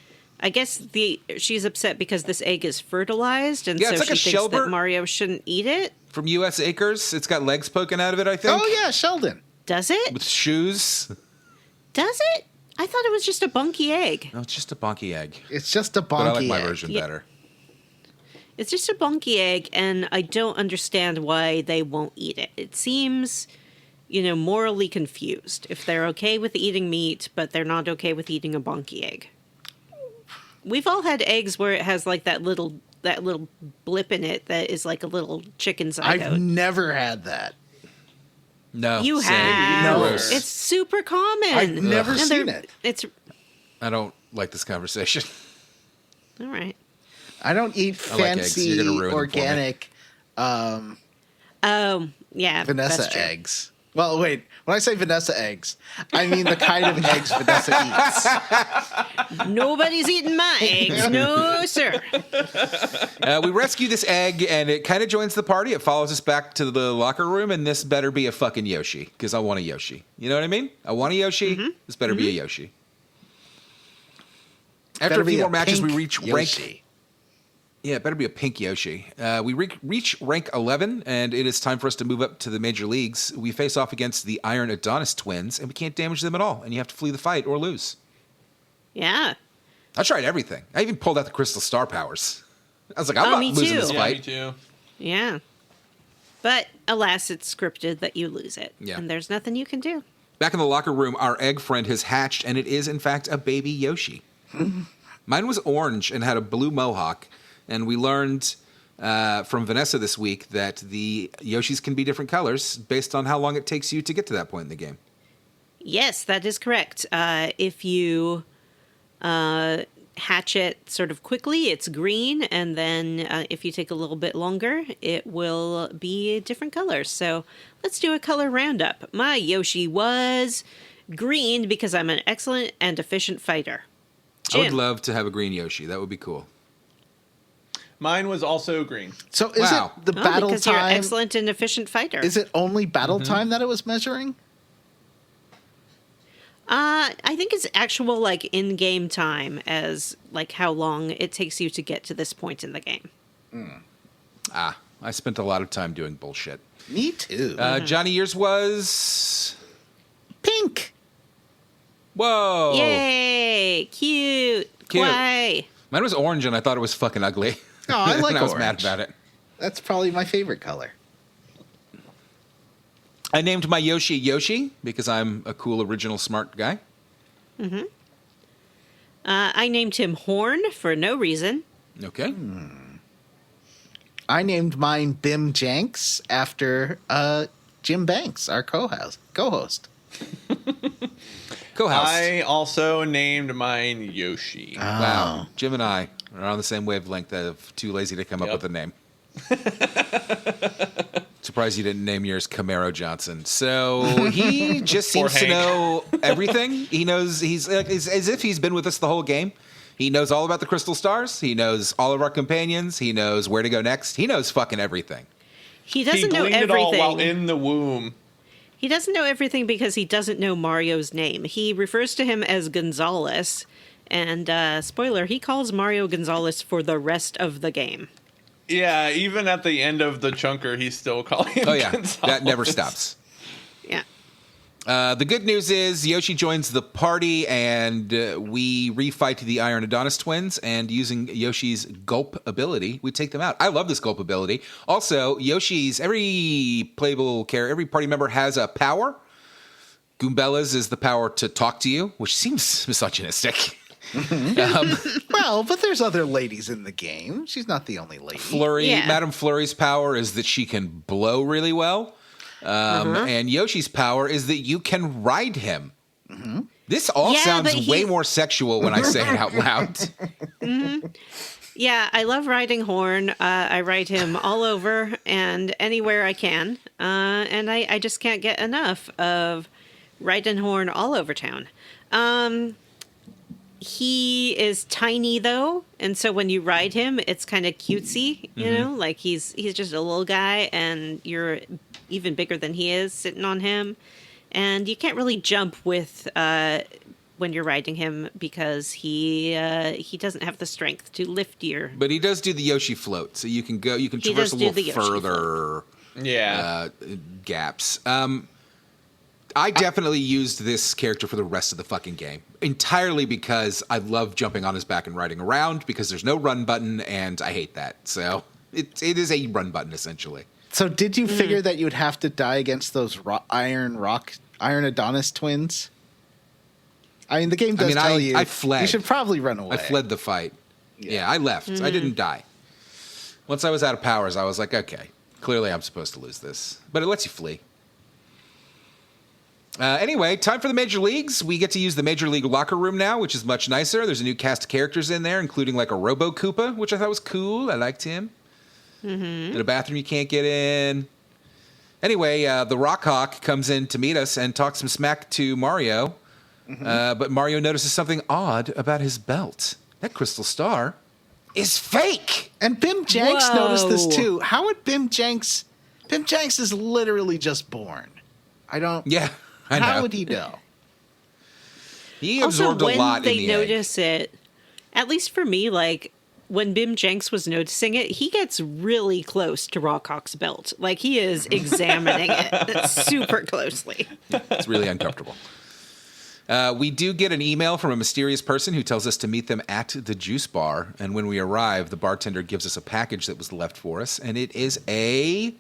I guess she's upset because this egg is fertilized, and Yeah, so it's like she a thinks that Shelbert. Mario shouldn't eat it. From U.S. Acres, it's got legs poking out of it, I think. Oh yeah, Sheldon. Does it? With shoes. Does it? I thought it was just a bunky egg. No, it's just a bonky egg. It's just a bonky But I like my egg. version Yeah. better. It's just a bunky egg, and I don't understand why they won't eat it. It seems, morally confused. If they're okay with eating meat, but they're not okay with eating a bunky egg. We've all had eggs where it has like that little blip in it that is like a little chicken zygote. I've never had that. No. You same. have. Gross. It's super common. I've never And seen they're- it. It's I don't like this conversation. all right. I don't eat I like eggs. fancy You're gonna ruin them for me. organic Oh, yeah. Vanessa that's true. eggs. Well, wait. When I say Vanessa eggs, I mean the kind of eggs Vanessa eats. Nobody's eating my eggs. No, sir. We rescue this egg, and it kind of joins the party. It follows us back to the locker room, and this better be a fucking Yoshi, because I want a Yoshi. You know what I mean? I want a Yoshi. This better be a Yoshi. After Better a few be more matches, we pink reach rank. Yoshi. Yeah, it better be a pink Yoshi. We reach rank 11, and it is time for us to move up to the major leagues. We face off against the Iron Adonis twins, and we can't damage them at all, and you have to flee the fight or lose. Yeah. I tried everything. I even pulled out the Crystal Star powers. I was like, I'm not me losing too. this Yeah, fight. me too. Yeah. But alas, it's scripted that you lose it. Yeah. And there's nothing you can do. Back in the locker room, our egg friend has hatched, and it is, in fact, a baby Yoshi. Mine was orange and had a blue mohawk, and we learned from Vanessa this week that the Yoshis can be different colors based on how long it takes you to get to that point in the game. Yes, that is correct. If you hatch it sort of quickly, it's green, and then if you take a little bit longer, it will be different colors. So let's do a color roundup. My Yoshi was green because I'm an excellent and efficient fighter. I would Jim. love to have a green Yoshi. That would be cool. Mine was also green. So is Wow. it the battle because you're an time? excellent and efficient fighter. Is it only battle time that it was measuring? I think it's actual like in-game time as like how long it takes you to get to this point in the game. I spent a lot of time doing bullshit. Me too. Johnny, yours was... Pink. Whoa! Yay! Cute. Cute. Why? Mine was orange, and I thought it was fucking ugly. Oh, I like and I was orange. mad about it. That's probably my favorite color. I named my Yoshi Yoshi because I'm a cool, original, smart guy. I named him Horn for no reason. Okay. I named mine Bim Jenks after Jim Banks, our co-host. Co-house. I also named mine Yoshi. Wow. Jim and I are on the same wavelength of too lazy to come up Yep. with a name. Surprised you didn't name yours Camaro Johnson. So he just Or seems to Hank. know everything. He knows he's like, as if he's been with us the whole game. He knows all about the crystal stars. He knows all of our companions. He knows where to go next. He knows fucking everything. He He doesn't know gleaned it all everything. while in the womb. He doesn't know everything because he doesn't know Mario's name. He refers to him as Gonzalez. And spoiler, he calls Mario Gonzalez for the rest of the game. Yeah, even at the end of the chunker, he's still calling him Oh, yeah. Gonzalez. That never stops. Yeah. The good news is Yoshi joins the party, and we refight the Iron Adonis twins. And using Yoshi's gulp ability, we take them out. I love this gulp ability. Also, Yoshi's every playable character, every party member has a power. Goombella's is the power to talk to you, which seems misogynistic. Well, but there's other ladies in the game. She's not the only lady. Flurry, Yeah. Madame Flurry's power is that she can blow really well. And Yoshi's power is that you can ride him. This all Yeah, sounds but way he- more sexual when I say it out loud. Yeah, I love riding Horn. I ride him all over and anywhere I can. And I just can't get enough of riding Horn all over town. He is tiny though, and so when you ride him, it's kind of cutesy, you know, like he's just a little guy, and you're even bigger than he is sitting on him, and you can't really jump with when you're riding him because he doesn't have the strength to lift your. But he does do the Yoshi float, so you can traverse does a do little the Yoshi further Yeah. gaps. I definitely used this character for the rest of the fucking game. Entirely because I love jumping on his back and riding around because there's no run button, and I hate that. So it is a run button, essentially. So did you figure that you would have to die against those Iron Adonis twins? I mean, the game does tell you. I fled. You should probably run away. I fled the fight. Yeah, I left. I didn't die. Once I was out of powers, I was like, okay, clearly I'm supposed to lose this. But it lets you flee. Anyway, time for the Major Leagues. We get to use the Major League locker room now, which is much nicer. There's a new cast of characters in there, including like a Robo Koopa, which I thought was cool. I liked him. In a bathroom you can't get in. Anyway, the RAWK comes in to meet us and talks some smack to Mario. But Mario notices something odd about his belt. That crystal star is fake. And Bim Jenks Whoa. noticed this too. How would Bim Jenks? Bim Jenks is literally just born. I don't. Yeah, I know. How would he know? He Also, absorbed when a lot they in the egg. notice it, at least for me, like when Bim Jenks was noticing it, he gets really close to Rawk's belt. Like he is examining it super closely. It's really uncomfortable. We do get an email from a mysterious person who tells us to meet them at the juice bar. And when we arrive, the bartender gives us a package that was left for us, and it is a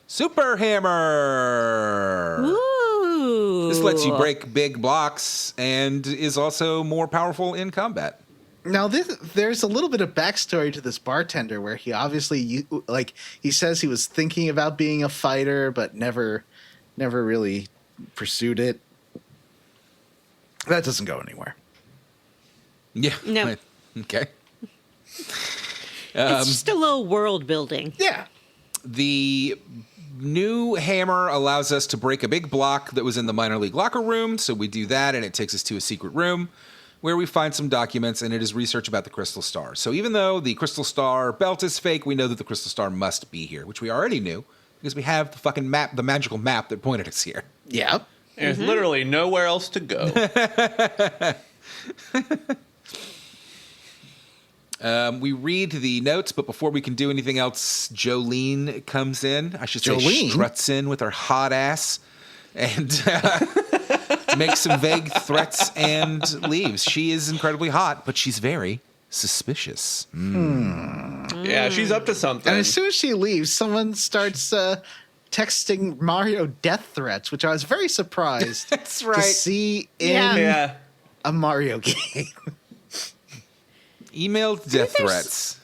super hammer. Ooh. This lets you break big blocks and is also more powerful in combat. Now, there's a little bit of backstory to this bartender where he obviously, he says he was thinking about being a fighter, but never really pursued it. That doesn't go anywhere. Yeah. No. Okay. It's just a little world building. Yeah. The new hammer allows us to break a big block that was in the minor league locker room. So we do that, and it takes us to a secret room where we find some documents, and it is research about the Crystal Star. So even though the Crystal Star belt is fake, we know that the Crystal Star must be here, which we already knew because we have the fucking map, the magical map that pointed us here. Yeah. There's literally nowhere else to go. We read the notes, but before we can do anything else, Jolene comes in. I should say Jolene? struts in with her hot ass and makes some vague threats and leaves. She is incredibly hot, but she's very suspicious. Yeah, she's up to something. And as soon as she leaves, someone starts texting Mario death threats, which I was very surprised That's to right. see in Yeah. a Mario game. Emailed death threats.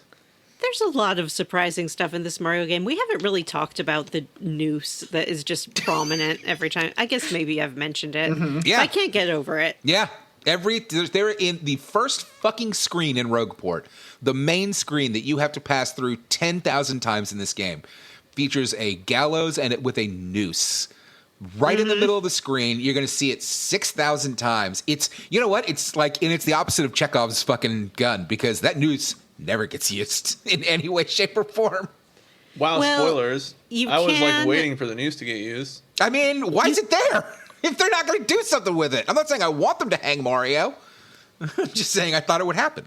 There's a lot of surprising stuff in this Mario game. We haven't really talked about the noose that is just prominent every time. I guess maybe I've mentioned it. Yeah. I can't get over it. Yeah. They're in the first fucking screen in Rogueport. The main screen that you have to pass through 10,000 times in this game features a gallows and it with a noose. Right in the middle of the screen, you're going to see it 6,000 times. It's, you know what? It's like, and it's the opposite of Chekhov's fucking gun because that noose never gets used in any way, shape, or form. Wow, Well, spoilers. you I was can- waiting for the news to get used. I mean, why is it there? If they're not going to do something with it. I'm not saying I want them to hang Mario. I'm just saying I thought it would happen.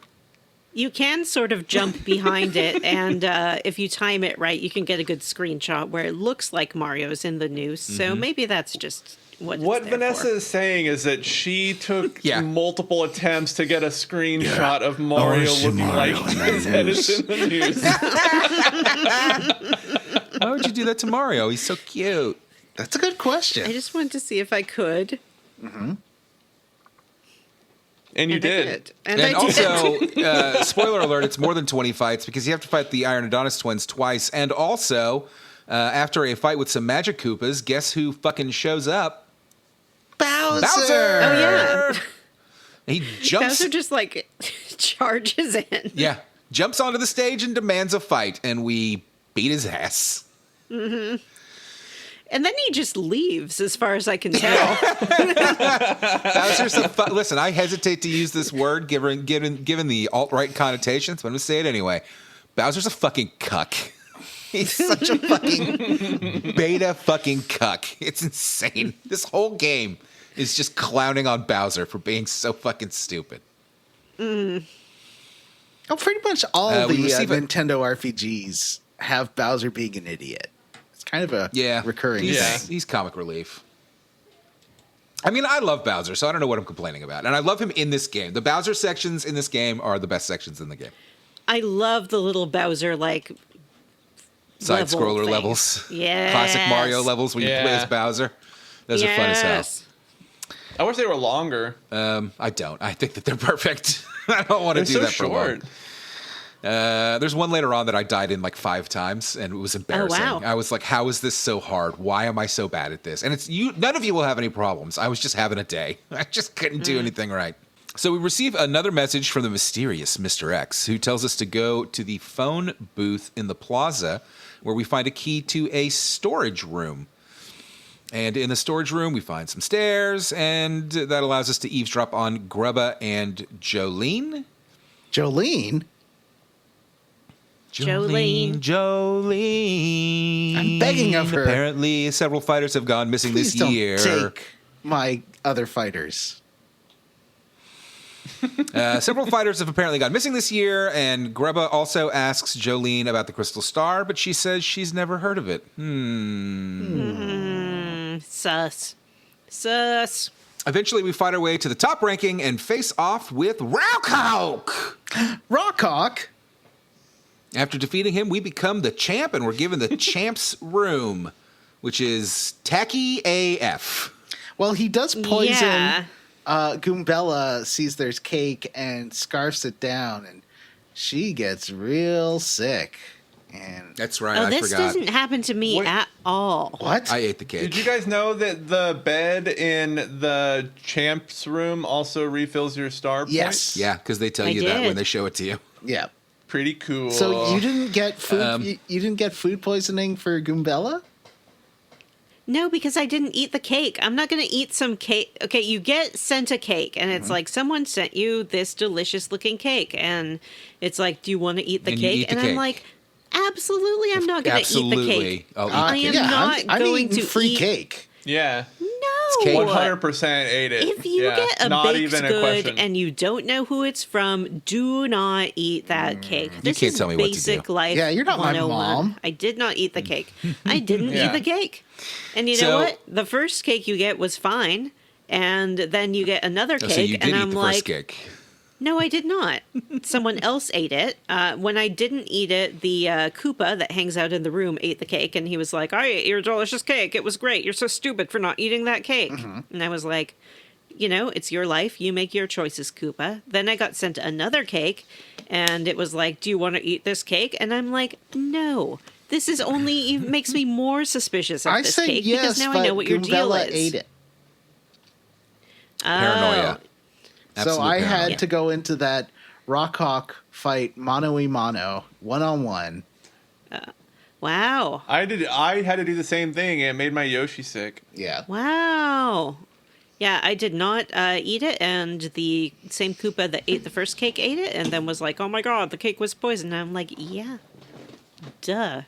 You can sort of jump behind it, and if you time it right, you can get a good screenshot where it looks like Mario's in the noose. So maybe that's just what it's What there Vanessa for. is saying is that she took Yeah. multiple attempts to get a screenshot of Mario looking like his head is in the news. Why would you do that to Mario? He's so cute. That's a good question. I just wanted to see if I could. And you And I did. And And I did. also, spoiler alert, it's more than 20 fights because you have to fight the Iron Adonis twins twice. And also, after a fight with some Magic Koopas, guess who fucking shows up? Bowser! Oh, yeah. He jumps. Bowser just like charges in. Yeah, jumps onto the stage and demands a fight, and we beat his ass. And then he just leaves, as far as I can tell. Bowser's listen, I hesitate to use this word given the alt-right connotations, but I'm going to say it anyway. Bowser's a fucking cuck. He's such a fucking beta fucking cuck. It's insane. This whole game is just clowning on Bowser for being so fucking stupid. Oh, pretty much all We the receive a- Nintendo RPGs have Bowser being an idiot. It's kind of a recurring he's, thing. He's comic relief. I mean, I love Bowser, so I don't know what I'm complaining about. And I love him in this game. The Bowser sections in this game are the best sections in the game. I love the little Bowser, like, Side level scroller things. levels. Yes. Classic Mario levels when you play as Bowser. Those are fun as hell. I wish they were longer. I don't. I think that they're perfect. I don't want to They're do so that for long. short. There's one later on that I died in like 5 times, and it was embarrassing. wow. I was like, "How is this so hard? Why am I so bad at this?" And it's you. None of you will have any problems. I was just having a day. I just couldn't do anything right. So we receive another message from the mysterious Mr. X, who tells us to go to the phone booth in the plaza, where we find a key to a storage room. And in the storage room, we find some stairs, and that allows us to eavesdrop on Grubba and Jolene. Jolene? Jolene. Jolene. I'm begging of her. Apparently, several fighters have gone missing Please this don't year. take my other fighters. Several fighters have apparently gone missing this year, and Grubba also asks Jolene about the Crystal Star, but she says she's never heard of it. Sus. Eventually, we fight our way to the top ranking and face off with RAWK. RAWK. After defeating him, we become the champ, and we're given the champ's room, which is tacky AF. Well, he does poison. Yeah. Goombella sees there's cake and scarfs it down, and she gets real sick. And That's right, Oh, I this forgot. doesn't happen to me What? at all. what? I ate the cake. Did you guys know that the bed in the champ's room also refills your star points? Yes. Yeah, because they tell I you that when did. they show it to you. Yeah. Pretty cool. So you didn't get food. You didn't get food poisoning for Goombella? No, because I didn't eat the cake. I'm not going to eat some cake. Okay, you get sent a cake, and it's like someone sent you this delicious-looking cake, and it's like, do you want to eat the And you cake? eat the and cake. I'm like, absolutely, I'm not going to eat the Absolutely. cake. I'll eat I the am cake. not I'm going eating to free eat cake. Yeah. No, cake. 100% ate it. If you Yeah, get a not baked even a good question. and you don't know who it's from, do not eat that cake. This can't is tell me what to basic do. life. Yeah, you're not my 101. mom. I did not eat the cake. I didn't Yeah. eat the cake. And you So- know what? The first cake you get was fine. And then you get another Oh, cake, so you did and eat I'm the like, first cake. no, I did not. Someone else ate it. When I didn't eat it, the Koopa that hangs out in the room ate the cake, and he was like, I ate your delicious cake. It was great. You're so stupid for not eating that cake. And I was like, you know, it's your life. You make your choices, Koopa. Then I got sent another cake, and it was like, do you want to eat this cake? And I'm like, no. This is only it makes me more suspicious of I this say cake yes, because now but I know what your deal Goombella is. ate it. Paranoia. Oh. Absolute So I paranoia. had to go into that RAWK fight mano-y-mano, one-on-one. Wow. I had to do the same thing, and it made my Yoshi sick. Yeah. Wow. Yeah, I did not eat it, and the same Koopa that ate the first cake ate it, and then was like, oh my god, the cake was poisoned. And I'm like, yeah, duh.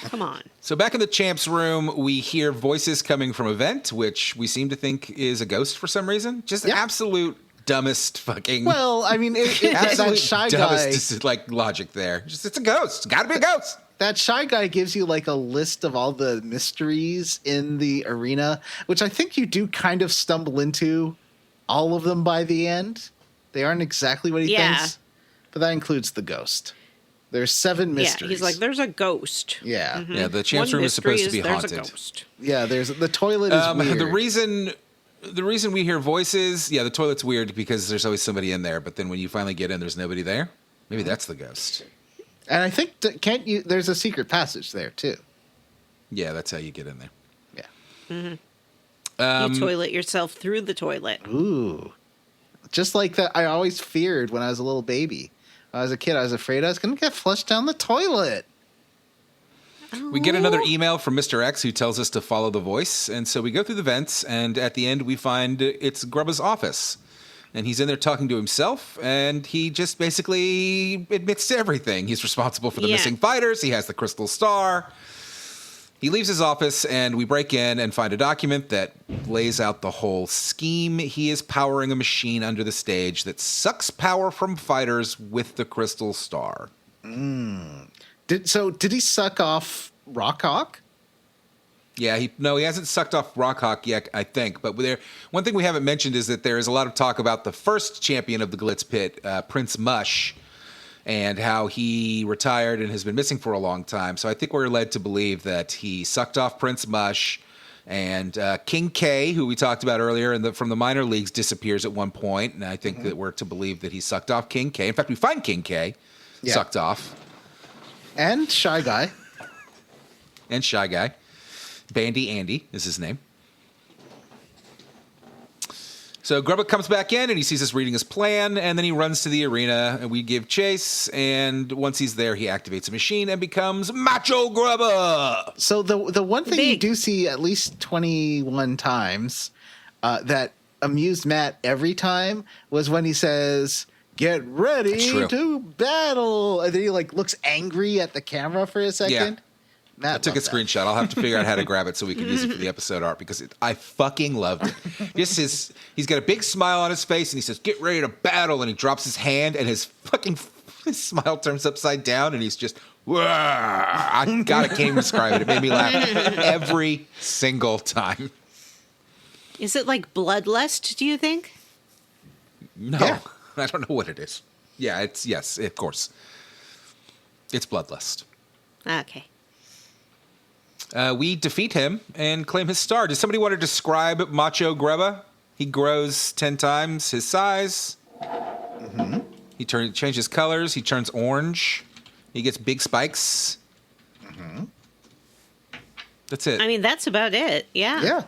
Come on. So back in the champ's room, we hear voices coming from a vent, which we seem to think is a ghost for some reason. Just Yeah. absolute dumbest fucking... Well, I mean, that absolute shy dumbest guy. just, like, logic there. Just, it's a ghost. It's got to be a ghost. That shy guy gives you like a list of all the mysteries in the arena, which I think you do kind of stumble into all of them by the end. They aren't exactly what he Yeah. thinks, but that includes the ghost. There's 7 mysteries. Yeah, he's like, there's a ghost. Yeah. Yeah, the champ's One room is mystery supposed to be there's haunted. a ghost. Yeah, there's the toilet is weird. The reason we hear voices, yeah, the toilet's weird because there's always somebody in there, but then when you finally get in, there's nobody there. Maybe that's the ghost. And I think there's a secret passage there too. Yeah, that's how you get in there. Yeah. You toilet yourself through the toilet. Ooh. Just like that I always feared when I was a little baby. When I was a kid, I was afraid I was going to get flushed down the toilet. We get another email from Mr. X who tells us to follow the voice, and so we go through the vents, and at the end we find it's Grubba's office. And he's in there talking to himself, and he just basically admits to everything. He's responsible for the Yeah. missing fighters. He has the crystal star. He leaves his office, and we break in and find a document that lays out the whole scheme. He is powering a machine under the stage that sucks power from fighters with the crystal star. Did he suck off RAWK? Yeah, he hasn't sucked off RAWK yet, I think. But one thing we haven't mentioned is that there is a lot of talk about the first champion of the Glitz Pit, Prince Mush, and how he retired and has been missing for a long time. So I think we're led to believe that he sucked off Prince Mush, and King K, who we talked about earlier from the minor leagues, disappears at one point, and I think that we're to believe that he sucked off King K. In fact, we find King K sucked off. And Shy Guy. And Shy Guy. Bandy Andy is his name. So Grubba comes back in and he sees us reading his plan, and then he runs to the arena and we give chase, and once he's there he activates a machine and becomes Macho Grubba. So the one thing you Big. do see at least 21 times that amused Matt every time was when he says, "Get ready That's true. to battle," and then he like looks angry at the camera for a second. Matt I took a loved that. screenshot. I'll have to figure out how to grab it so we can use it for the episode art because I fucking loved it. He's got a big smile on his face and he says, "Get ready to battle," and he drops his hand and his smile turns upside down and he's just, "Wah!" I can't even describe it. It made me laugh every single time. Is it like bloodlust, do you think? No, Yeah. I don't know what it is. Yeah, yes, of course. It's bloodlust. Okay. We defeat him and claim his star. Does somebody want to describe Macho Grubba? He grows 10 times his size. Mm-hmm. He changes colors. He turns orange. He gets big spikes. Mm-hmm. That's it. I mean, that's about it. Yeah. Yeah.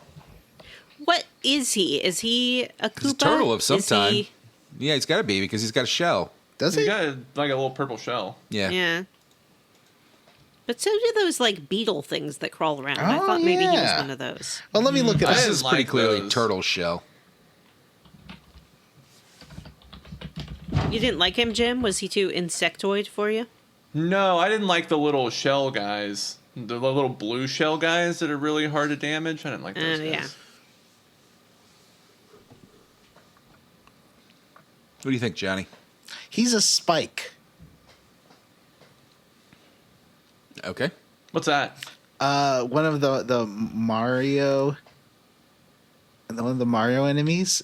What is he? Is he a Koopa? He's a turtle of some Is time. he- Yeah, he's got to be because he's got a shell. Does He's he? got like a little purple shell. Yeah. Yeah. But so do those like beetle things that crawl around. I Oh, thought maybe he was yeah. one of those. Well, let me look at I This didn't is pretty like clearly those. turtle shell. You didn't like him, Jim? Was he too insectoid for you? No, I didn't like the little shell guys. The little blue shell guys that are really hard to damage. I didn't like those guys. Yeah. What do you think, Johnny? He's a spike. Okay. What's that? One of the Mario, one of the Mario enemies.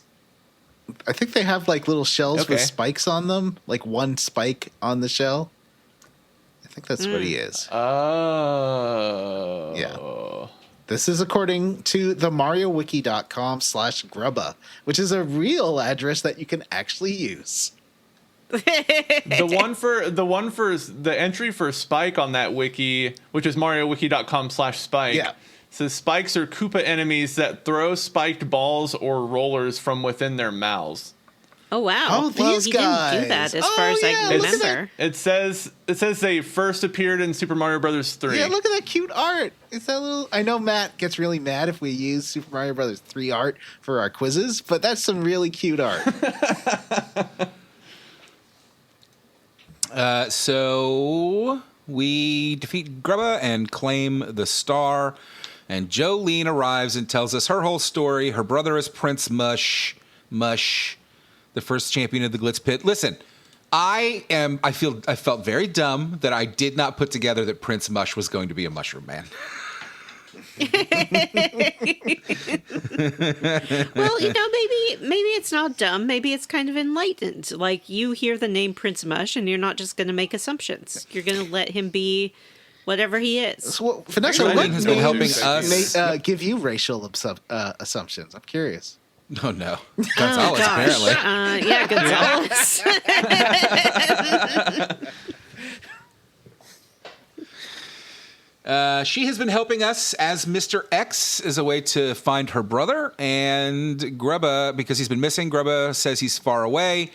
I think they have like little shells with Okay. spikes on them, like one spike on the shell. I think that's what he is. Oh. Yeah. This is according to the MarioWiki.com/Grubba, which is a real address that you can actually use. The one for the entry for Spike on that wiki, which is MarioWiki.com/Spike. Yeah. Says spikes are Koopa enemies that throw spiked balls or rollers from within their mouths. Oh wow! Oh, well, these he guys. didn't do that as Oh, far as yeah, I can look at remember. It says they first appeared in Super Mario Brothers 3. Yeah, look at that cute art. It's that little. I know Matt gets really mad if we use Super Mario Brothers 3 art for our quizzes, but that's some really cute art. So we defeat Grubba and claim the star. And Jolene arrives and tells us her whole story. Her brother is Prince Mush, the first champion of the Glitz Pit. Listen, I felt very dumb that I did not put together that Prince Mush was going to be a mushroom man. Well, maybe it's not dumb. Maybe it's kind of enlightened. Like you hear the name Prince Mush, and you're not just going to make assumptions. You're going to let him be whatever he is. So, Vanessa, Jolene what has been helping names us. give you racial assumptions? I'm curious. Oh, no. Gonzalez, apparently. Yeah, Gonzalez. She has been helping us as Mr. X as a way to find her brother. And Grubba, because he's been missing, Grubba says he's far away.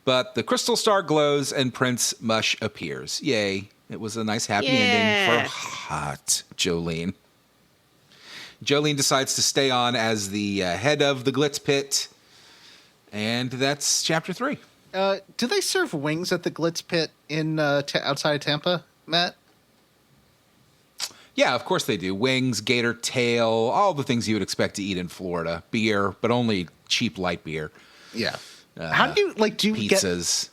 But the crystal star glows and Prince Mush appears. Yay. It was a nice happy ending for hot Jolene. Jolene decides to stay on as the head of the Glitz Pit. And that's chapter 3. Do they serve wings at the Glitz Pit in outside of Tampa, Matt? Yeah, of course they do. Wings, gator tail, all the things you would expect to eat in Florida. Beer, but only cheap light beer. Yeah. How do you do you get? Pizzas.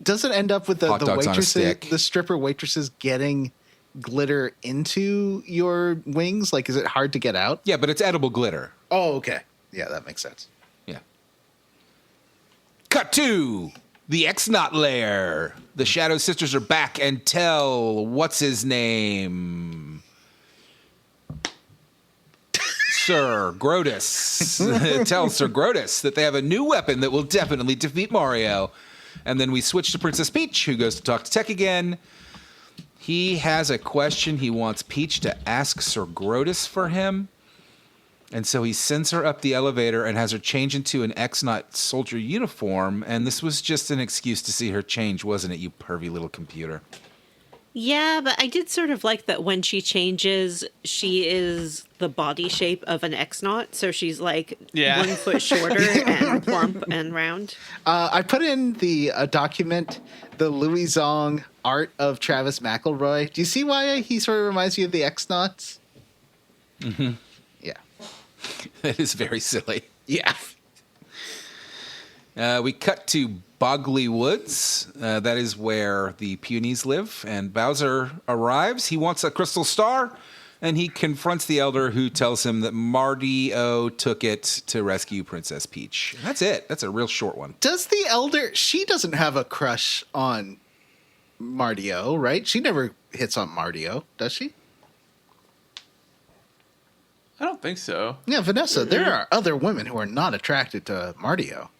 Does it end up with Hot the dogs on a waitresses, stick. the stripper waitresses getting glitter into your wings? Like, is it hard to get out? Yeah, but it's edible glitter. Oh, okay. Yeah, that makes sense. Yeah. Cut to the X-Knot lair. The Shadow Sisters are back and tell what's his name? Sir Grotus. Tell Sir Grotus that they have a new weapon that will definitely defeat Mario. And then we switch to Princess Peach, who goes to talk to Tech again. He has a question he wants Peach to ask Sir Grotus for him. And so he sends her up the elevator and has her change into an X-Knot soldier uniform. And this was just an excuse to see her change, wasn't it, you pervy little computer? Yeah, but I did sort of like that when she changes, she is the body shape of an X-Knot. So she's like 1 foot shorter and plump and round. I put in the document the Louis Zong art of Travis McElroy. Do you see why he sort of reminds you of the X-Knots? Mm-hmm. Yeah. That is very silly. Yeah. We cut to Bogley Woods. That is where the Punies live. And Bowser arrives. He wants a crystal star. And he confronts the elder, who tells him that Mario took it to rescue Princess Peach. That's it. That's a real short one. Does the elder... She doesn't have a crush on Mario, right? She never hits on Mario, does she? I don't think so. Yeah, Vanessa, there are other women who are not attracted to Mario.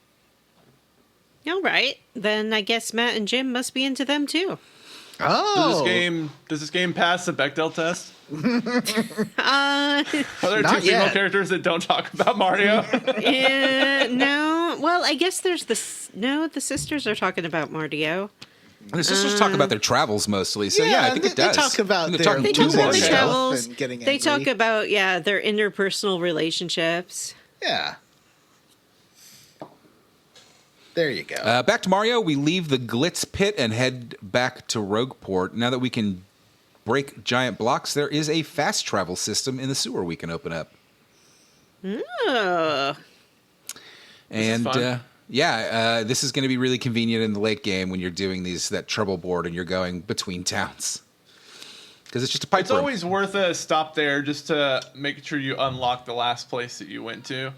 All right. Then I guess Matt and Jim must be into them too. Oh. Does this game pass the Bechdel test? Are there Not two female yet. characters that don't talk about Mario? No. Well, I guess there's the sisters are talking about Mario. And the sisters talk about their travels mostly. So, yeah, I think it does. They talk about And they're their talking They to talk about Mario. their travels. and getting They talk angry. about their interpersonal relationships. Yeah. There you go. Back to Mario, we leave the Glitz Pit and head back to Rogueport. Now that we can break giant blocks, there is a fast travel system in the sewer we can open up. Oh. And fun. this is going to be really convenient in the late game when you're doing that trouble board and you're going between towns. Because it's just a pipe It's room. always worth a stop there just to make sure you unlock the last place that you went to.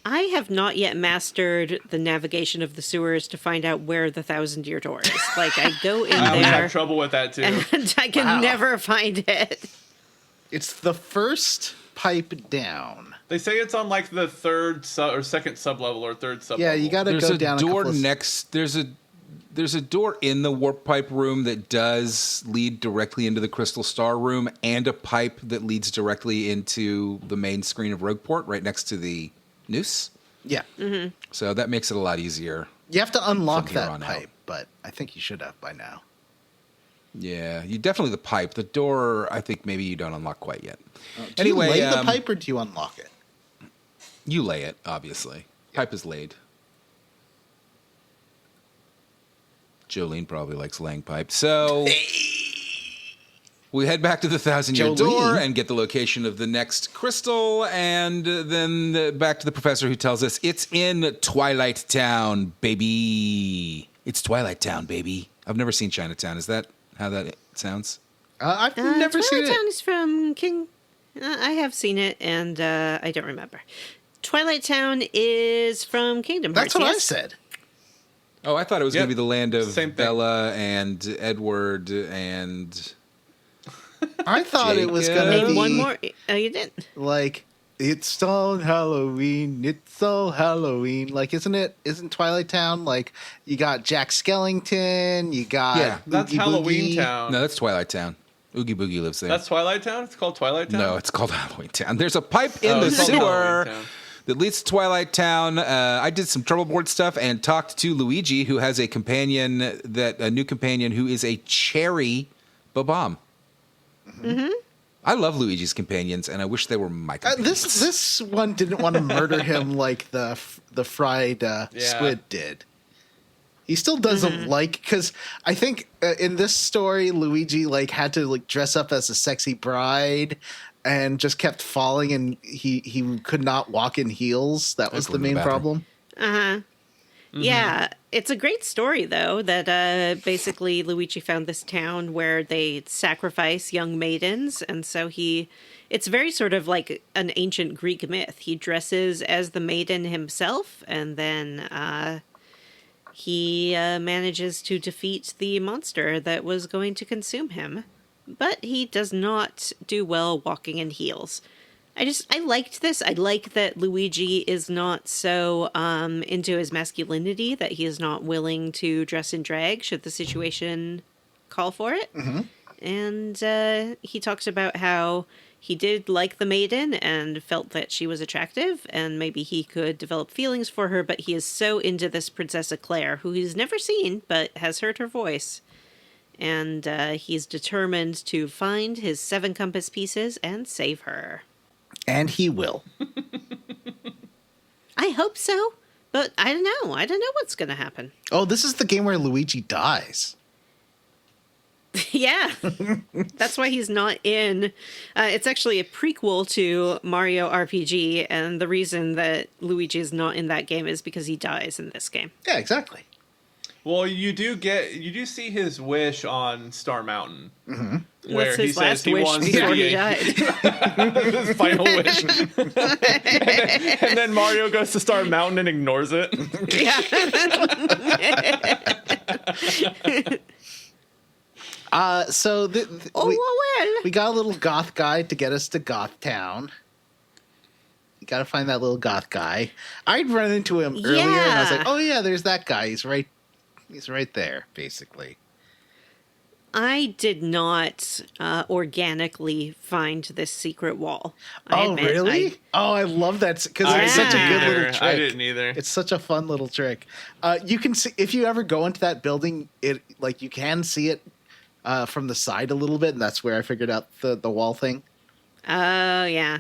I have not yet mastered the navigation of the sewers to find out where the 1,000-year door is. Like, I go in I always have there trouble with that too. and I can Wow. never find it. It's the first pipe down. They say it's on like the second sub level or third sub. Yeah, you got to There's go a down door a couple of... next. There's a door in the warp pipe room that does lead directly into the Crystal Star room, and a pipe that leads directly into the main screen of Rogueport, right next to the noose. Yeah. So that makes it a lot easier. You have to unlock From here that on out. pipe, but I think you should have by now. Yeah, you definitely the pipe. The door, I think maybe you don't unlock quite yet. Do Anyway, you lay the pipe or do you unlock it? You lay it, obviously. Pipe is laid. Jolene probably likes laying pipe. So we head back to the 1,000-year Jolene. door and get the location of the next crystal, and then back to the professor, who tells us it's in Twilight Town, baby. It's Twilight Town, baby. I've never seen Chinatown. Is that how that sounds? I've never seen Twilight it. Town is from King. I have seen it, and I don't remember. Twilight Town is from Kingdom Hearts. That's what I yes? said. Oh, I thought it was going Yep. to be the land of Same thing. Bella and Edward and... I thought it was Jacob. going to Name be one more. Oh, you didn't. like, it's all Halloween, it's all Halloween. Like, isn't Twilight Town, like, you got Jack Skellington, you got Yeah. That's Oogie Halloween Boogie. Town. No, that's Twilight Town. Oogie Boogie lives there. That's Twilight Town? It's called Twilight Town? No, it's called Halloween Town. There's a pipe in Oh, the it's called sewer Halloween Town. that leads to Twilight Town. I did some trouble board stuff and talked to Luigi, who has a new companion who is a cherry Babam. Mm-hmm. I love Luigi's companions, and I wish they were my companions. This one didn't want to murder him like the fried squid did. He still doesn't like, because I think in this story, Luigi like had to like dress up as a sexy bride and just kept falling, and he could not walk in heels. That was go the in the main bathroom. problem. Yeah, it's a great story, though, that basically Luigi found this town where they sacrifice young maidens, and so it's very sort of like an ancient Greek myth. He dresses as the maiden himself, and then he manages to defeat the monster that was going to consume him. But he does not do well walking in heels. I liked this. I like that Luigi is not so into his masculinity, that he is not willing to dress in drag should the situation call for it. Mm-hmm. And he talks about how he did like the maiden and felt that she was attractive and maybe he could develop feelings for her, but he is so into this Princess Eclair, who he's never seen but has heard her voice. And he's determined to find his 7 compass pieces and save her. And he will. I hope so, but I don't know. I don't know what's going to happen. Oh, this is the game where Luigi dies. Yeah, that's why he's not in. It's actually a prequel to Mario RPG, and the reason that Luigi is not in that game is because he dies in this game. Yeah, exactly. Well, you do see his wish on Star Mountain, where What's he his says last he wish wants before to be he died? his final wish. and then Mario goes to Star Mountain and ignores it. So well. we got a little goth guy to get us to Goth Town. You got to find that little goth guy. I'd run into him earlier, and I was like, "Oh yeah, there's that guy. He's right there." Basically, I did not organically find this secret wall. I oh admit. really? I love that because it's such a good little trick. I didn't either. It's such a fun little trick. You can see if you ever go into that building, you can see it from the side a little bit, and that's where I figured out the wall thing. Oh, yeah.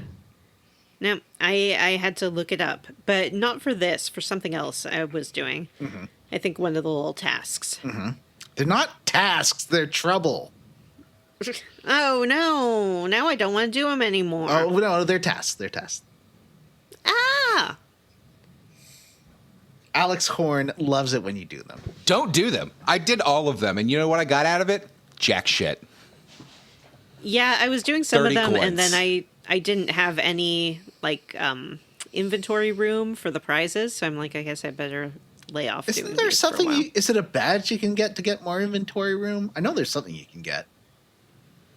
No, I had to look it up, but not for this, for something else I was doing. Mm-hmm. I think one of the little tasks. Mm-hmm. They're not tasks, they're trouble. Oh, no. Now I don't want to do them anymore. Oh, no, they're tasks. Ah! Alex Horn loves it when you do them. Don't do them. I did all of them, and you know what I got out of it? Jack shit. Yeah, I was doing some of 30 them, coins. and then I didn't have any, inventory room for the prizes, so I'm like, I guess I better lay off doing Isn't there these for a something while. is it a badge you can get to get more inventory room? I know there's something you can get.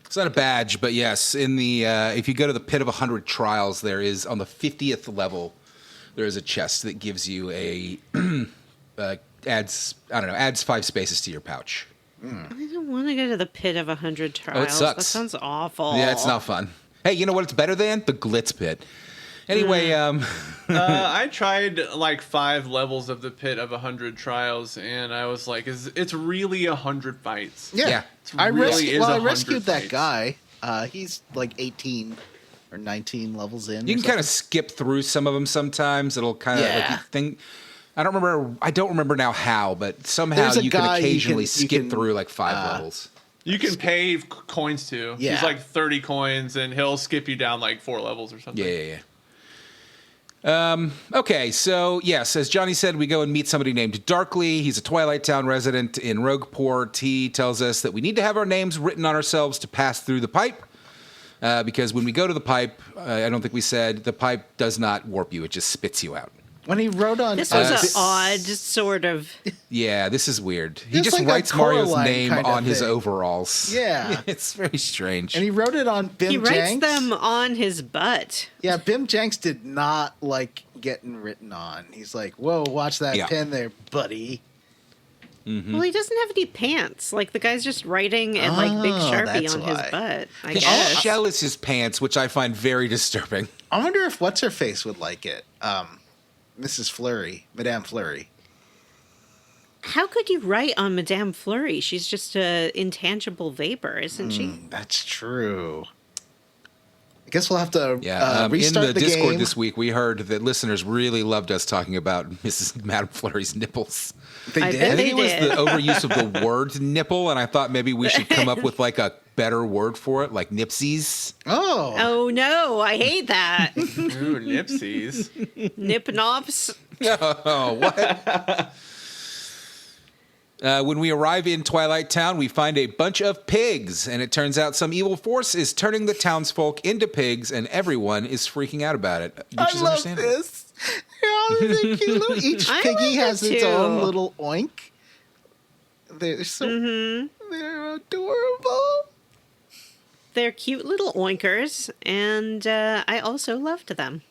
It's not a badge, but yes, in the if you go to the Pit of 100 Trials, there is on the 50th level, there is a chest that gives you a adds 5 spaces to your pouch. I don't want to go to the Pit of 100 Trials. sucks. That sounds awful. Yeah, it's not fun. Hey, you know what it's better than? The Glitz Pit. Anyway, I tried like 5 levels of the Pit of 100 Trials, and I was like, it's really 100 fights. Yeah. I really is I 100 rescued that fights. guy. He's like 18 or 19 levels in. you can kind of skip through some of them sometimes. It'll kind of Yeah. I don't remember now how, but somehow There's a you can guy you occasionally you skip can, through like 5 levels. You can pay coins too. Yeah. He's like 30 coins, and he'll skip you down like 4 levels or something. Yeah. Okay, so yes, as Johnny said, we go and meet somebody named Darkly. He's a Twilight Town resident in Rogueport. He tells us that we need to have our names written on ourselves to pass through the pipe. Because when we go to the pipe, I don't think we said, the pipe does not warp you. It just spits you out. When he wrote on This was an odd sort of... Yeah, this is weird. He It's just like a writes Mario's Coraline name kind of on his thing. overalls. Yeah. It's very strange. and he wrote it on Bim He writes Jenks. them on his butt. Yeah, Bim Jenks did not like getting written on. He's like, "Whoa, watch that Yeah. pen there, buddy." Well, he doesn't have any pants. Like, the guy's just writing in, big Sharpie that's on why. his butt, I His guess. shell is his pants, which I find very disturbing. I wonder if What's-Her-Face would like it. Mrs. Fleury, Madame Fleury. How could you write on Madame Fleury? She's just a intangible vapor, isn't she? That's true. I guess we'll have to Yeah, restart in the the Discord game. this week, we heard that listeners really loved us talking about Mrs. Madame Fleury's nipples. They I did? bet I think it They was did. the overuse of the word nipple, and I thought maybe we should come up with like a better word for it, like nipsies. Oh. Oh, no, I hate that. Ooh, Nipsies. Nip-nops. Oh, what? When we arrive in Twilight Town, we find a bunch of pigs, and it turns out some evil force is turning the townsfolk into pigs, and everyone is freaking out about it, which I is love understandable. this. They're cute little- Each I piggy love has it its own too. little oink. They're so they're adorable. They're cute little oinkers, and I also loved them.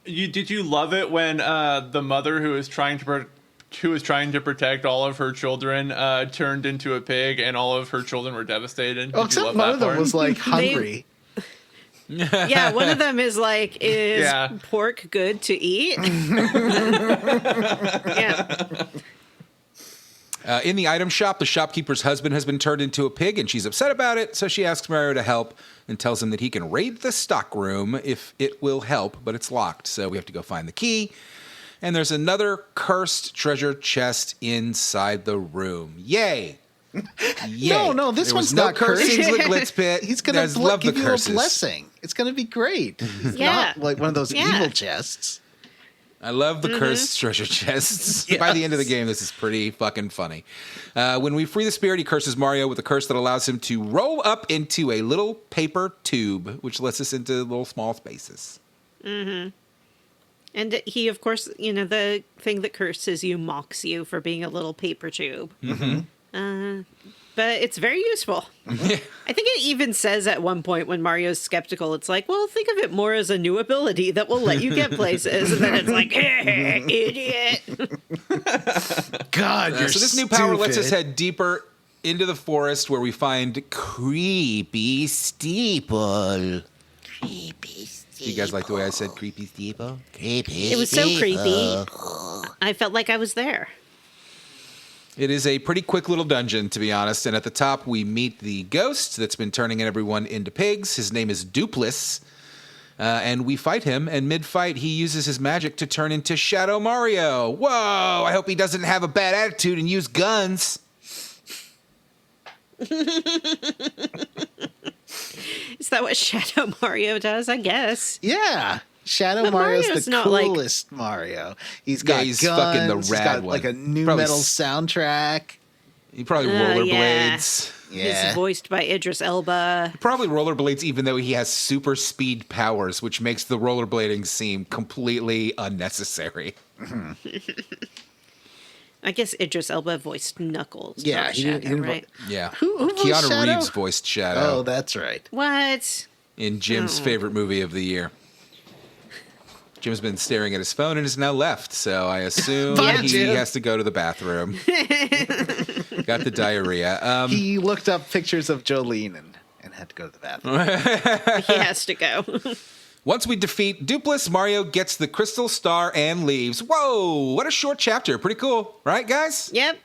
Did you love it when the mother who was trying to protect all of her children turned into a pig, and all of her children were devastated? Did you Except love one that of them part? was like hungry. Yeah, one of them is like, is Yeah. pork good to eat? Yeah. In the item shop, the shopkeeper's husband has been turned into a pig, and she's upset about it, so she asks Mario to help and tells him that he can raid the stock room if it will help, but it's locked, so we have to go find the key. And there's another cursed treasure chest inside the room. Yay! Yay. No, this There one's was no not cursings cursed. with Glitz Pit. He's gonna Love give the you curses. a blessing. It's gonna be great. It's Yeah. not like one of those Yeah. evil chests. I love the cursed treasure chests. Yes. By the end of the game, this is pretty fucking funny. When we free the spirit, he curses Mario with a curse that allows him to roll up into a little paper tube, which lets us into little small spaces. Mm-hmm. And he, of course, the thing that curses you mocks you for being a little paper tube. Mm-hmm. But it's very useful. I think it even says at one point when Mario's skeptical, it's like, well, think of it more as a new ability that will let you get places. And then it's like, idiot. God, you're So this new power lets us stupid. head deeper into the forest where we find creepy steeple. Creepy steeple. You guys like the way I said creepy steeple? Creepy It was so creepy. steeple. I felt like I was there. It is a pretty quick little dungeon, to be honest. And at the top, we meet the ghost that's been turning everyone into pigs. His name is Dupless. And we fight him. And mid-fight, he uses his magic to turn into Shadow Mario. Whoa! I hope he doesn't have a bad attitude and use guns. Is that what Shadow Mario does? I guess. Yeah. Shadow But Mario's Mario's the not, like- coolest Mario. He's got he's guns. fucking the He's rad got one. like a new Probably metal soundtrack. He probably Yeah. rollerblades. Yeah. He's voiced by Idris Elba. Probably rollerblades, even though he has super speed powers, which makes the rollerblading seem completely unnecessary. I guess Idris Elba voiced Knuckles. Yeah, not he Shadow, didn't right? Yeah. Who voiced Keanu Shadow? Reeves voiced Shadow Oh, that's right. What? in Jim's Oh. favorite movie of the year. Jim's been staring at his phone and has now left, so I assume Bye, he Jim. has to go to the bathroom. Got the diarrhea. He looked up pictures of Jolene and had to go to the bathroom. He has to go. Once we defeat Dupless, Mario gets the crystal star and leaves. Whoa, what a short chapter. Pretty cool, right, guys? Yep,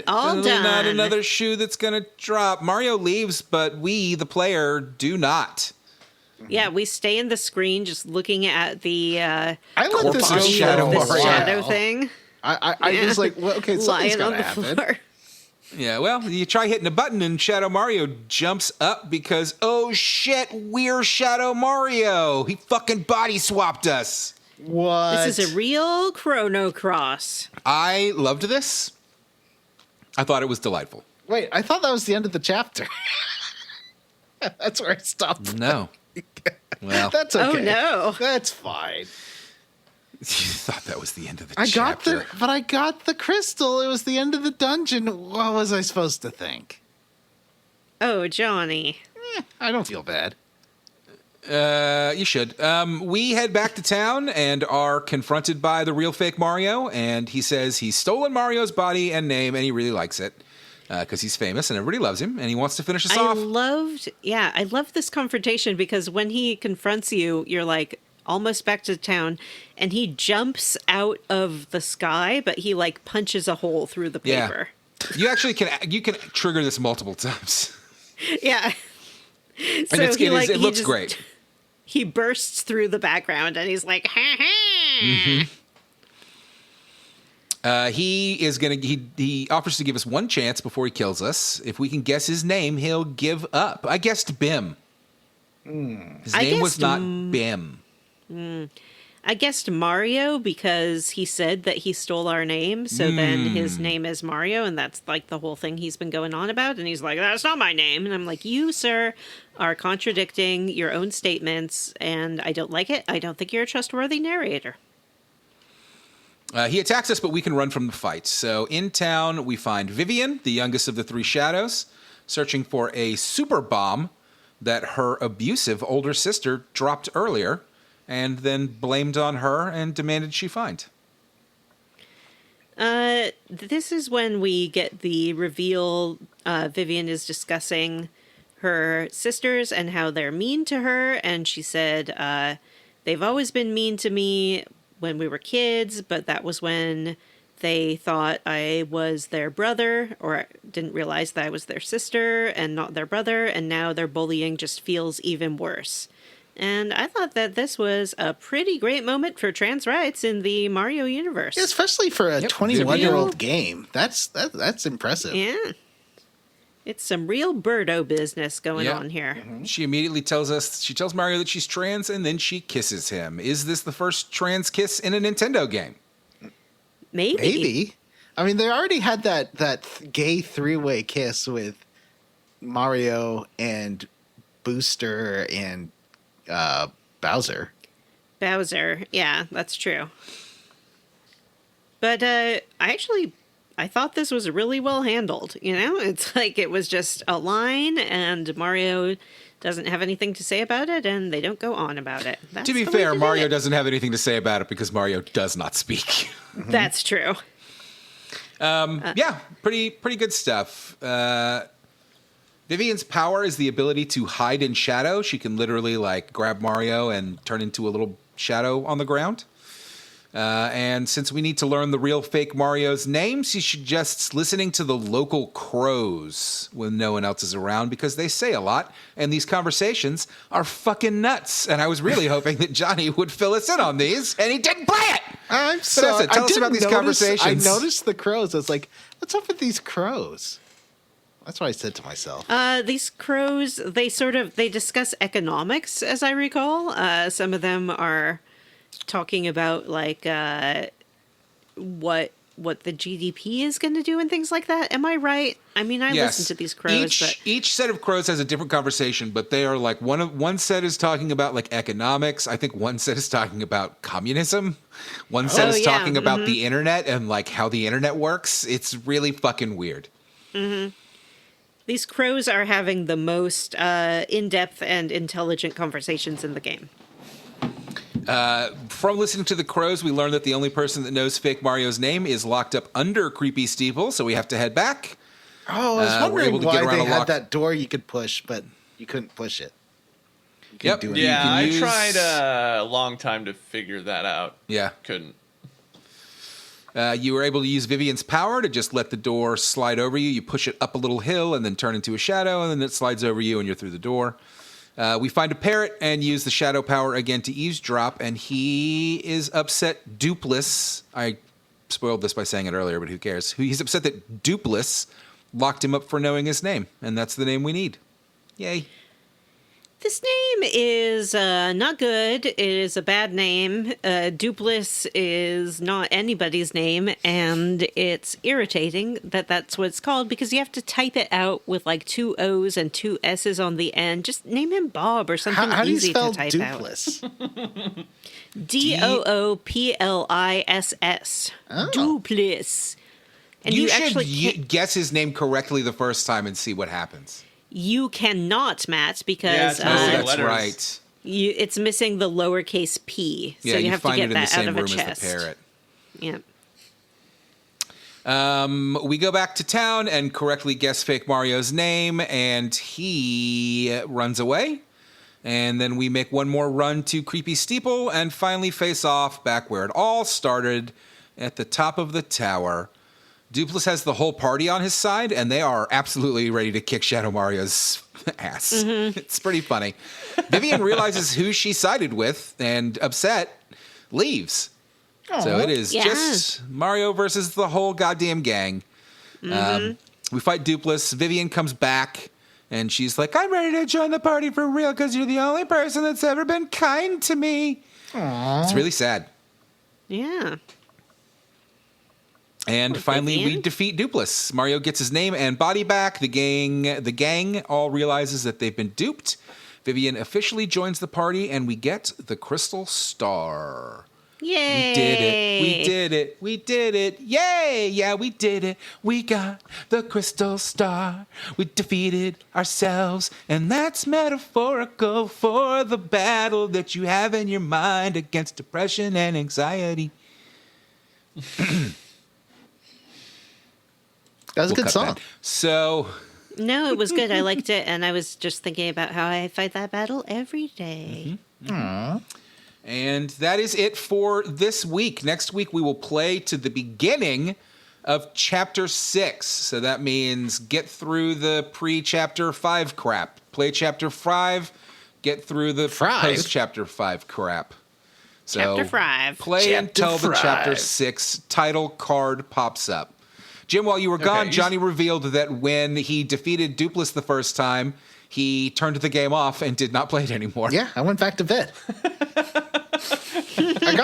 all Definitely done. Not another shoe that's going to drop. Mario leaves, but we, the player, do not. Yeah, we stay in the screen just looking at the I let Corpse this of go Shadow for a this Mario. while. shadow thing. I was like, well, okay, something's Lying on gotta the happen. floor. Yeah, well, you try hitting a button and Shadow Mario jumps up because, oh shit, we're Shadow Mario. He fucking body swapped us. What? This is a real Chrono Cross. I loved this. I thought it was delightful. Wait, I thought that was the end of the chapter. That's where I stopped. No. Well, That's okay. Oh no. That's fine. you thought that was the end of the I chapter. got the crystal. It was the end of the dungeon. What was I supposed to think? Oh, Johnny. I don't feel bad. You should. We head back to town and are confronted by the real fake Mario, and he says he's stolen Mario's body and name, and he really likes it because he's famous and everybody loves him, and he wants to finish us I off. loved this confrontation because when he confronts you, you're like almost back to town, and he jumps out of the sky, but he like punches a hole through the Yeah. paper. You actually can trigger this multiple times, Yeah. and it looks great. He bursts through the background and he's like, ha ha. He offers to give us one chance before he kills us. If we can guess his name, he'll give up. I guessed Bim. His I name was guessed not Bim. I guessed Mario because he said that he stole our name. So then his name is Mario. And that's like the whole thing he's been going on about. And he's like, that's not my name. And I'm like, you, sir, are contradicting your own statements. And I don't like it. I don't think you're a trustworthy narrator. He attacks us, but we can run from the fight. So in town, we find Vivian, the youngest of the three shadows, searching for a super bomb that her abusive older sister dropped earlier and then blamed on her and demanded she find. This is when we get the reveal. Vivian is discussing her sisters and how they're mean to her. And she said, they've always been mean to me when we were kids, but that was when they thought I was their brother or didn't realize that I was their sister and not their brother. And now their bullying just feels even worse. And I thought that this was a pretty great moment for trans rights in the Mario universe. Especially for a Yep. 21-year-old game. That's impressive. Yeah. It's some real birdo business going Yeah. on here. She immediately tells Mario that she's trans, and then she kisses him. Is this the first trans kiss in a Nintendo game? Maybe. I mean, they already had that gay three-way kiss with Mario and Booster and Bowser. Bowser. Yeah, that's true. But I thought this was really well handled. It's like it was just a line, and Mario doesn't have anything to say about it, and they don't go on about it. That's To be the way fair, do Mario it. doesn't have anything to say about it because Mario does not speak. That's true. Yeah, pretty good stuff. Vivian's power is the ability to hide in shadow. She can literally grab Mario and turn into a little shadow on the ground. And since we need to learn the real fake Mario's name, she suggests listening to the local crows when no one else is around because they say a lot, and these conversations are fucking nuts. And I was really hoping that Johnny would fill us in on these, and he didn't play it! I'm sorry. Vanessa, tell us about these conversations. I noticed the crows. I was like, what's up with these crows? That's what I said to myself. These crows, they discuss economics, as I recall. Some of them are talking about what the GDP is going to do and things like that. Am I right? I mean, I listen to these crows. Each set of crows has a different conversation, but they are one set is talking about economics. I think one set is talking about communism. One set is talking about the internet and how the internet works. It's really fucking weird. Mm-hmm. These crows are having the most in-depth and intelligent conversations in the game. From listening to the crows, we learned that the only person that knows fake Mario's name is locked up under Creepy Steeple, so we have to head back. Oh, I was wondering why they had that door you could push, but you couldn't push it. Yep. Yeah, I tried a long time to figure that out. Yeah. Couldn't. You were able to use Vivian's power to just let the door slide over you. You push it up a little hill and then turn into a shadow, and then it slides over you and you're through the door. We find a parrot and use the shadow power again to eavesdrop, and he is upset Dupless. I spoiled this by saying it earlier, but who cares? He's upset that Dupless locked him up for knowing his name, and that's the name we need. Yay. This name is not good. It is a bad name. Dupless is not anybody's name, and it's irritating that that's what it's called because you have to type it out with 2 O's and 2 S's on the end. Just name him Bob or something how easy do you spell to type Dupless? out. Dooppliss. Oh. Dupless. And you you should guess his name correctly the first time and see what happens. You cannot, Matt, because it's missing that's letters. right. it's missing the lowercase p. So Yeah, you have to find get it in the that out same of a room chest. as the parrot. Yeah. We go back to town and correctly guess fake Mario's name, and he runs away. And then we make one more run to Creepy Steeple and finally face off back where it all started at the top of the tower. Dupless has the whole party on his side, and they are absolutely ready to kick Shadow Mario's ass. Mm-hmm. It's pretty funny. Vivian realizes who she sided with and, upset, leaves. Aww. So it is just Mario versus the whole goddamn gang. Mm-hmm. We fight Dupless. Vivian comes back, and she's like, I'm ready to join the party for real because you're the only person that's ever been kind to me. Aww. It's really sad. Yeah. And finally, we defeat Dupless. Mario gets his name and body back. The gang all realizes that they've been duped. Vivian officially joins the party, and we get the Crystal Star. Yay! We did it. We did it. We did it. Yay! Yeah, we did it. We got the Crystal Star. We defeated ourselves, and that's metaphorical for the battle that you have in your mind against depression and anxiety. That was a good song. So... No, it was good. I liked it, and I was just thinking about how I fight that battle every day. Mm-hmm. And that is it for this week. Next week, we will play to the beginning of Chapter 6. So that means get through the pre-Chapter 5 crap. Play Chapter 5, get through the post-Chapter 5 crap. So Chapter 5. Play until the Chapter 6 title card pops up. Jim, while you were gone, you- Johnny revealed that when he defeated Dupless the first time, he turned the game off and did not play it anymore. Yeah, I went back to bed. I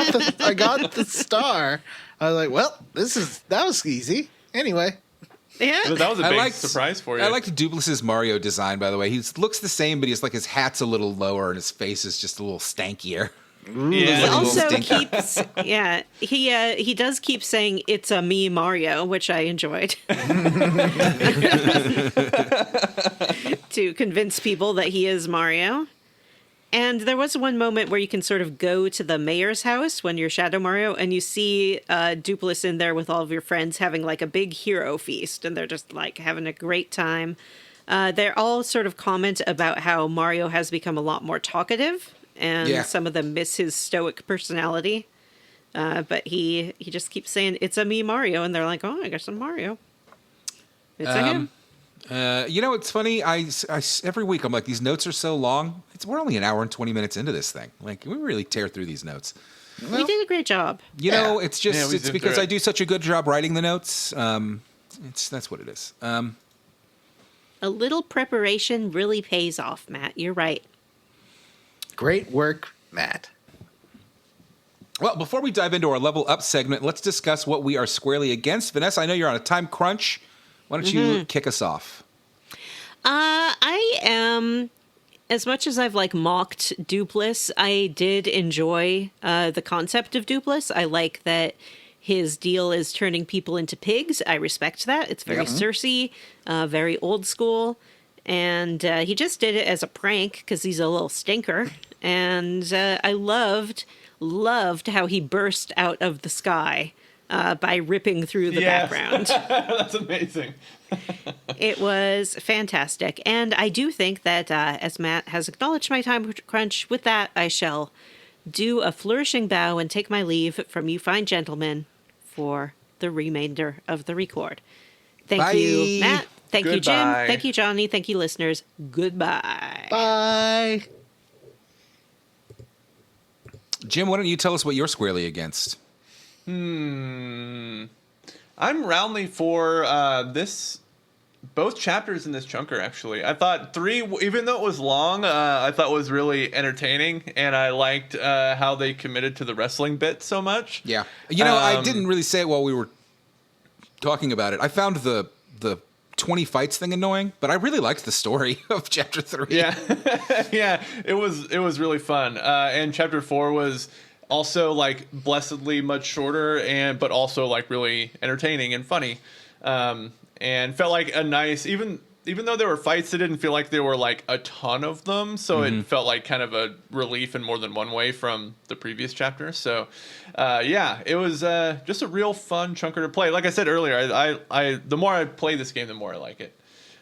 got the star. I was like, well, that was easy. Anyway. Yeah. That was a big surprise for you. I liked Dupless's Mario design, by the way. He looks the same, but he's like his hat's a little lower and his face is just a little stankier. He Yeah. also keeps, he does keep saying it's a me Mario, which I enjoyed. To convince people that he is Mario. And there was one moment where you can sort of go to the mayor's house when you're Shadow Mario, and you see Dupless in there with all of your friends having like a big hero feast, and they're just like having a great time. They're all sort of comment about how Mario has become a lot more talkative, and some of them miss his stoic personality. But he just keeps saying, it's a me Mario, and they're like, oh, I guess I'm Mario. It's a him. It's funny. I every week I'm like, these notes are so long. We're only an hour and 20 minutes into this thing. Like, we really tear through these notes. We did a great job. It's just it's because I do such a good job writing the notes. That's what it is. A little preparation really pays off, Matt. You're right. Great work, Matt. Well, before we dive into our level up segment, let's discuss what we are squarely against. Vanessa, I know you're on a time crunch. Why don't you kick us off? I am, as much as I've mocked Dupless, I did enjoy the concept of Dupless. I like that his deal is turning people into pigs. I respect that. It's very Cersei, very old school. And he just did it as a prank because he's a little stinker. And I loved how he burst out of the sky by ripping through the background. That's amazing. It was fantastic. And I do think that, as Matt has acknowledged my time crunch, with that I shall do a flourishing bow and take my leave from you fine gentlemen for the remainder of the record. Thank you, Matt. Thank you, Jim. Thank you, Johnny. Thank you, listeners. Goodbye. Bye. Jim, why don't you tell us what you're squarely against? I'm roundly for both chapters in this chunker, actually. I thought 3, even though it was long, I thought was really entertaining, and I liked how they committed to the wrestling bit so much. Yeah. I didn't really say it while we were talking about it. I found the 20 fights thing annoying, but I really liked the story of chapter 3. Yeah. Yeah, it was really fun. And chapter 4 was also blessedly much shorter, but also really entertaining and funny. And felt like a nice, even though there were fights, it didn't feel like there were a ton of them. So it felt like kind of a relief in more than one way from the previous chapter. So, it was just a real fun chunker to play. Like I said earlier, I the more I play this game, the more I like it.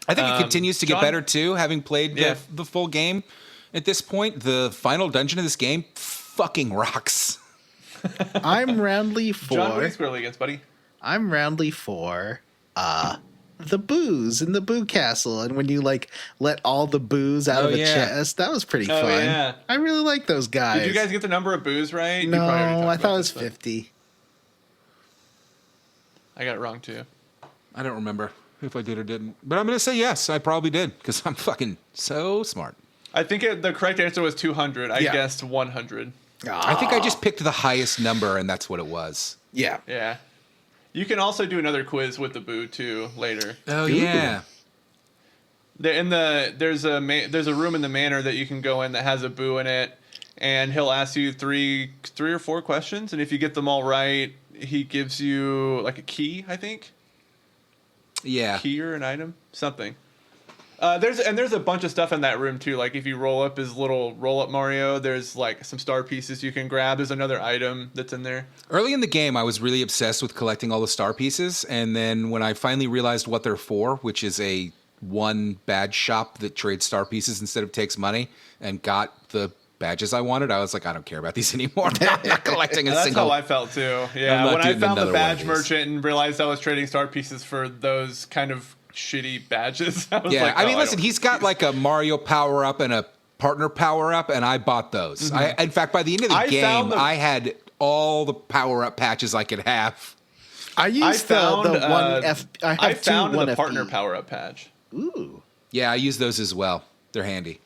I think it continues to get better too, having played the full game. At this point, the final dungeon of this game fucking rocks. I'm roundly for... John, what are you squarely against, buddy? I'm roundly for the booze in the boo castle, and when you let all the booze out of a chest, that was pretty fun. Yeah. I really like those guys. Did you guys get the number of boos right? No, I thought it was 50. I got it wrong too. I don't remember if I did or didn't, but I'm going to say yes, I probably did, because I'm fucking so smart. I think the correct answer was 200. I guessed 100. I think I just picked the highest number, and that's what it was. Yeah. Yeah. You can also do another quiz with the boo too later. Oh yeah. There's a room in the manor that you can go in that has a boo in it, and he'll ask you three or 4 questions, and if you get them all right, he gives you a key, I think. Yeah. Key or an item, something. There's a bunch of stuff in that room too. If you roll up his little roll-up Mario, there's some star pieces you can grab. There's another item that's in there. Early in the game, I was really obsessed with collecting all the star pieces, and then when I finally realized what they're for, which is a one badge shop that trades star pieces instead of takes money, and got the badges I wanted, I was like, I don't care about these anymore. I'm not collecting a That's single. how I felt too. Yeah, when I doing found the another badge one of these. merchant and realized I was trading star pieces for those kind of shitty badges. I was Yeah, I mean, oh, listen, he's got a Mario power up and a partner power up, and I bought those. In fact, by the end of the game, I had all the power up patches I could have. I used the one F. I found two the 1FP. partner power-up patch. Ooh. Yeah, I use those as well. They're handy.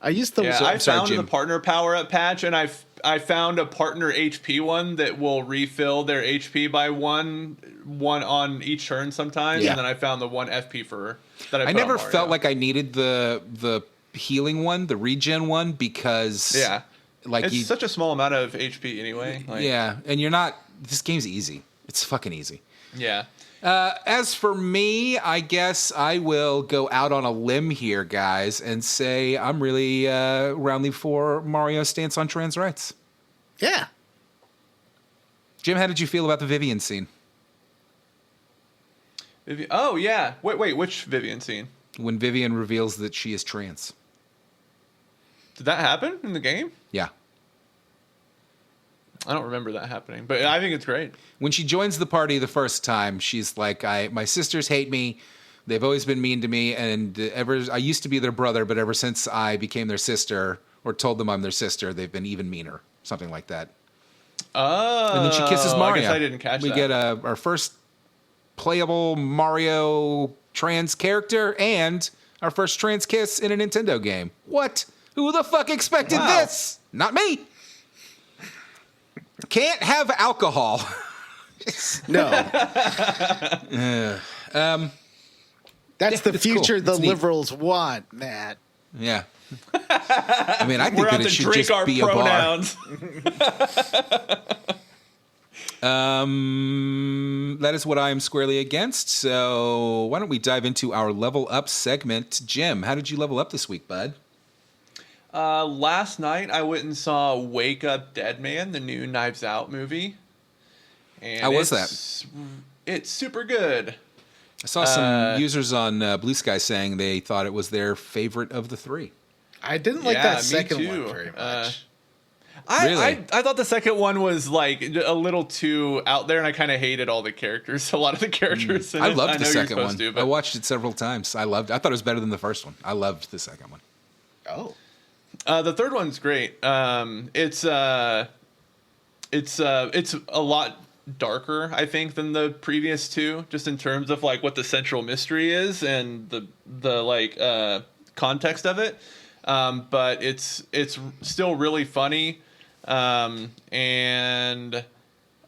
I used the. Yeah, So- I sorry, found Jim. the partner power-up patch, and I found a partner HP one that will refill their HP by one on each turn sometimes, Yeah. and then I found the one FP for that. I I put never on Mario. felt like I needed the healing one, the regen one, because Yeah, like it's you, such a small amount of HP anyway. Like, yeah, and you're not. This game's easy. It's fucking easy. yeah. As for me, I guess I will go out on a limb here, guys, and say I'm really roundly for Mario's stance on trans rights. Yeah. Jim, how did you feel about the Vivian scene? Oh yeah. Wait. Which Vivian scene? When Vivian reveals that she is trans. Did that happen in the game? Yeah. I don't remember that happening, but I think it's great. When she joins the party the first time, she's like, my sisters hate me. They've always been mean to me, and I used to be their brother, but ever since I became their sister, or told them I'm their sister, they've been even meaner. Something like that. Oh, And then she kisses Mario. I guess I didn't catch we that. get our first playable Mario trans character and our first trans kiss in a Nintendo game. What? Who the fuck expected Wow. this? Not me. Can't have alcohol. No. That's the it's future cool. the It's neat. liberals want, Matt. Yeah. I mean, I think We're that out it to should drink just our be a bar. pronouns. That is what I am squarely against. So why don't we dive into our level up segment? Jim, how did you level up this week, bud? Last night I went and saw Wake Up Dead Man, the new Knives Out movie. And How was It's super good. I saw some users on Blue Sky saying they thought it was their favorite of the three. I didn't like Yeah, that me second too. one very much. Really? I thought the second one was like a little too out there, and I kind of hated all the characters. A lot of the characters. In I it. loved know the you're second one. supposed to, I but watched it several times. I thought it was better than the first one. I loved the second one. Oh. The third one's great. It's a lot darker, I think, than the previous two, just in terms of like what the central mystery is and the like context of it. But it's still really funny, and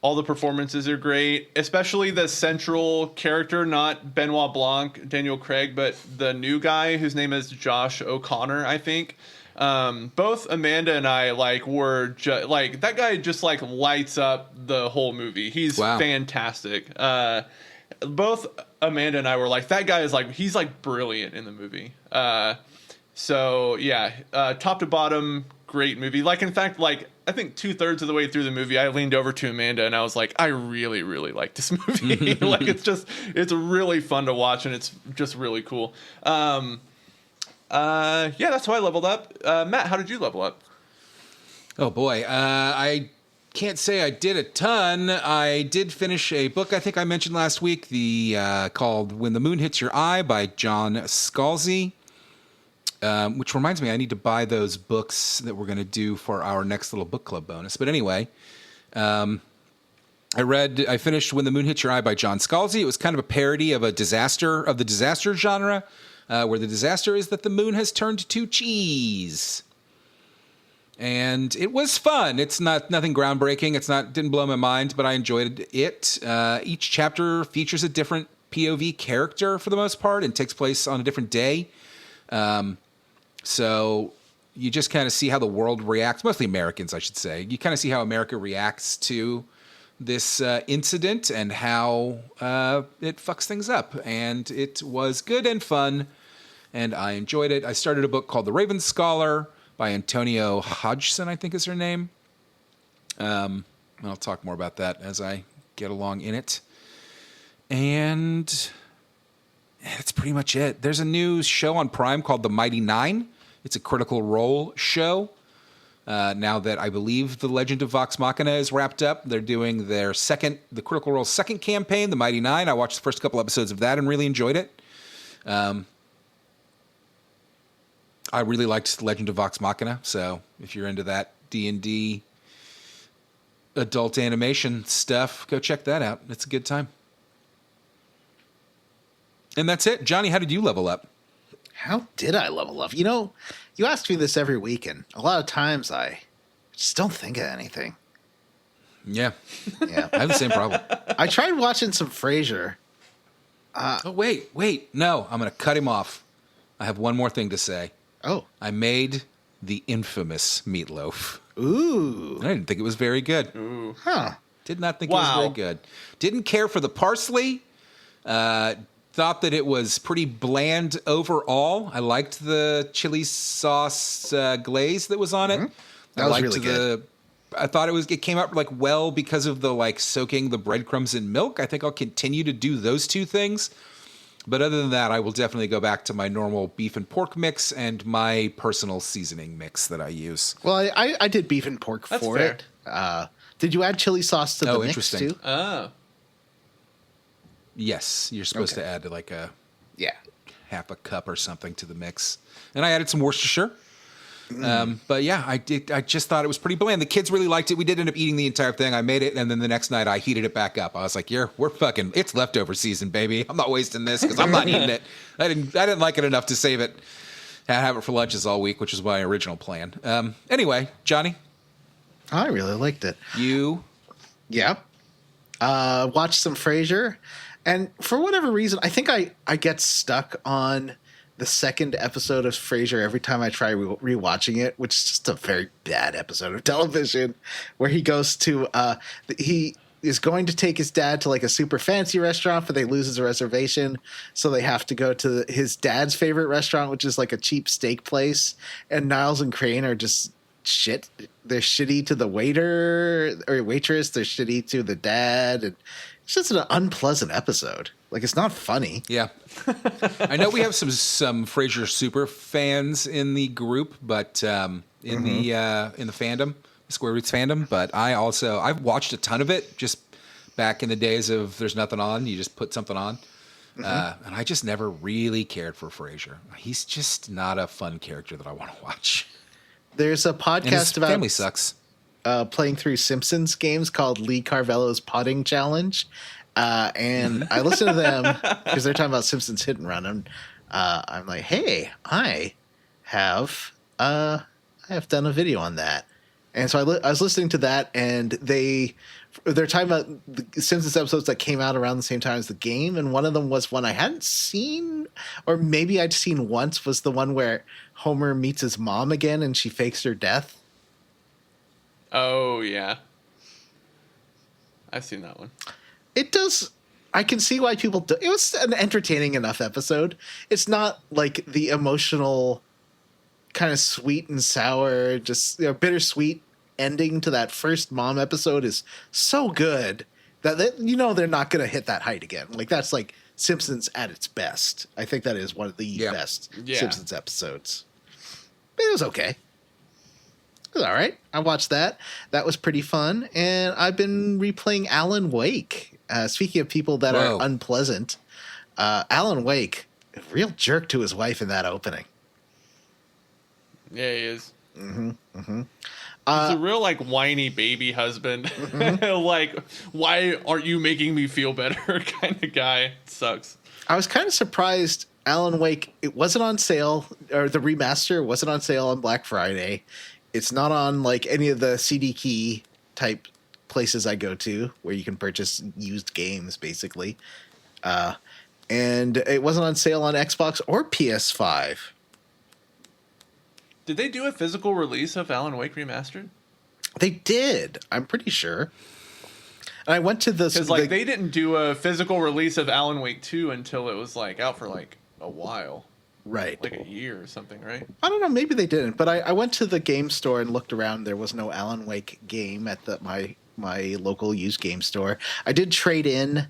all the performances are great, especially the central character, not Benoit Blanc, Daniel Craig, but the new guy whose name is Josh O'Connor, I think. Both Amanda and I were like that guy just like lights up the whole movie. He's Wow. fantastic. Both Amanda and I were like, that guy is like, he's like brilliant in the movie. So yeah, top to bottom, great movie. Like, in fact, like I think 2/3 of the way through the movie, I leaned over to Amanda and I was like, I really, really like this movie. Like, it's really fun to watch and it's just really cool. Yeah, that's how I leveled up. Matt, how did you level up? Oh boy, I can't say I did a ton. I did finish a book I think I mentioned last week, called "When the Moon Hits Your Eye" by John Scalzi. Which reminds me, I need to buy those books that we're going to do for our next little book club bonus. But anyway, I finished "When the Moon Hits Your Eye" by John Scalzi. It was kind of a parody of the disaster genre, where the disaster is that the moon has turned to cheese. And it was fun. It's nothing groundbreaking. Didn't blow my mind, but I enjoyed it. Each chapter features a different POV character for the most part and takes place on a different day. So you just kind of see how the world reacts, mostly Americans, I should say. You kind of see how America reacts to this incident and how it fucks things up. And it was good and fun, and I enjoyed it. I started a book called The Raven Scholar by Antonio Hodgson, I think is her name. I'll talk more about that as I get along in it. And that's pretty much it. There's a new show on Prime called The Mighty Nine. It's a Critical Role show. Now that I believe The Legend of Vox Machina is wrapped up, they're doing the Critical Role second campaign, The Mighty Nine. I watched the first couple episodes of that and really enjoyed it. I really liked Legend of Vox Machina, so if you're into that D&D adult animation stuff, go check that out. It's a good time. And that's it. Johnny, how did you level up? How did I level up? You know, you ask me this every week, and a lot of times I just don't think of anything. Yeah, Yeah. I have the same problem. I tried watching some Frasier. Oh, wait. No, I'm going to cut him off. I have one more thing to say. Oh. I made the infamous meatloaf. Ooh. I didn't think it was very good. Huh. Did not think it was very good. Didn't care for the parsley. Thought that it was pretty bland overall. I liked the chili sauce glaze that was on it. That was really good. I thought it came out like well because of the like soaking the breadcrumbs in milk. I think I'll continue to do those two things. But other than that, I will definitely go back to my normal beef and pork mix and my personal seasoning mix that I use. Well, I did beef and pork That's for fair. it. Did you add chili sauce to the mix interesting. too? Oh. Yes, you're supposed to add like a Yeah. half a cup or something to the mix. And I added some Worcestershire. But yeah, I just thought it was pretty bland. The kids really liked it. We did end up eating the entire thing. I made it, and then the next night I heated it back up. I was like, it's leftover season, baby. I'm not wasting this because I'm not eating it. I didn't like it enough to save it and have it for lunches all week, which is my original plan. Anyway, Johnny, I really liked it. you Yeah. Watched some Frasier, and for whatever reason, I think I get stuck on the second episode of Frasier every time I try rewatching it, which is just a very bad episode of television, where he goes to he is going to take his dad to like a super fancy restaurant, but they lose his reservation, so they have to go to his dad's favorite restaurant, which is like a cheap steak place, and Niles and Crane are just shit. They're shitty to the waiter or waitress. They're shitty to the dad, and it's just an unpleasant episode. Like, it's not funny. Yeah. I know we have some Frasier super fans in the group, but in the fandom, the Square Roots fandom, but I've watched a ton of it just back in the days of there's nothing on, you just put something on. And I just never really cared for Frasier. He's just not a fun character that I want to watch. There's a And his podcast about family sucks. playing through Simpsons games called Lee Carvello's Potting Challenge. And I listen to them because they're talking about Simpsons Hit and Run. And I'm like, hey, I have done a video on that. And so I was listening to that, and they're talking about the Simpsons episodes that came out around the same time as the game. And one of them was one I hadn't seen, or maybe I'd seen once, was the one where Homer meets his mom again and she fakes her death. Oh, yeah. I've seen that one. It does. I can see why people do. It was an entertaining enough episode. It's not like the emotional, kind of sweet and sour, just bittersweet ending to that first mom episode is so good that they're not going to hit that height again. Like, that's like Simpsons at its best. I think that is one of the best Simpsons episodes. But it was okay. It was all right. I watched that. That was pretty fun. And I've been replaying Alan Wake. Speaking of people that are unpleasant, Alan Wake, a real jerk to his wife in that opening. Yeah, he is. He's a real, like, whiny baby husband. Like, why aren't you making me feel better kind of guy. It sucks. I was kind of surprised Alan Wake, it wasn't on sale, or the remaster wasn't on sale on Black Friday. It's not on, like, any of the CD key type places I go to where you can purchase used games, basically. And it wasn't on sale on Xbox or PS5. Did they do a physical release of Alan Wake Remastered? They did. I'm pretty sure. And I went to this... Because, they didn't do a physical release of Alan Wake 2 until it was, like, out for, like, a while. Right. Like a year or something, right? I don't know. Maybe they didn't. But I went to the game store and looked around. There was no Alan Wake game at my local used game store. I did trade in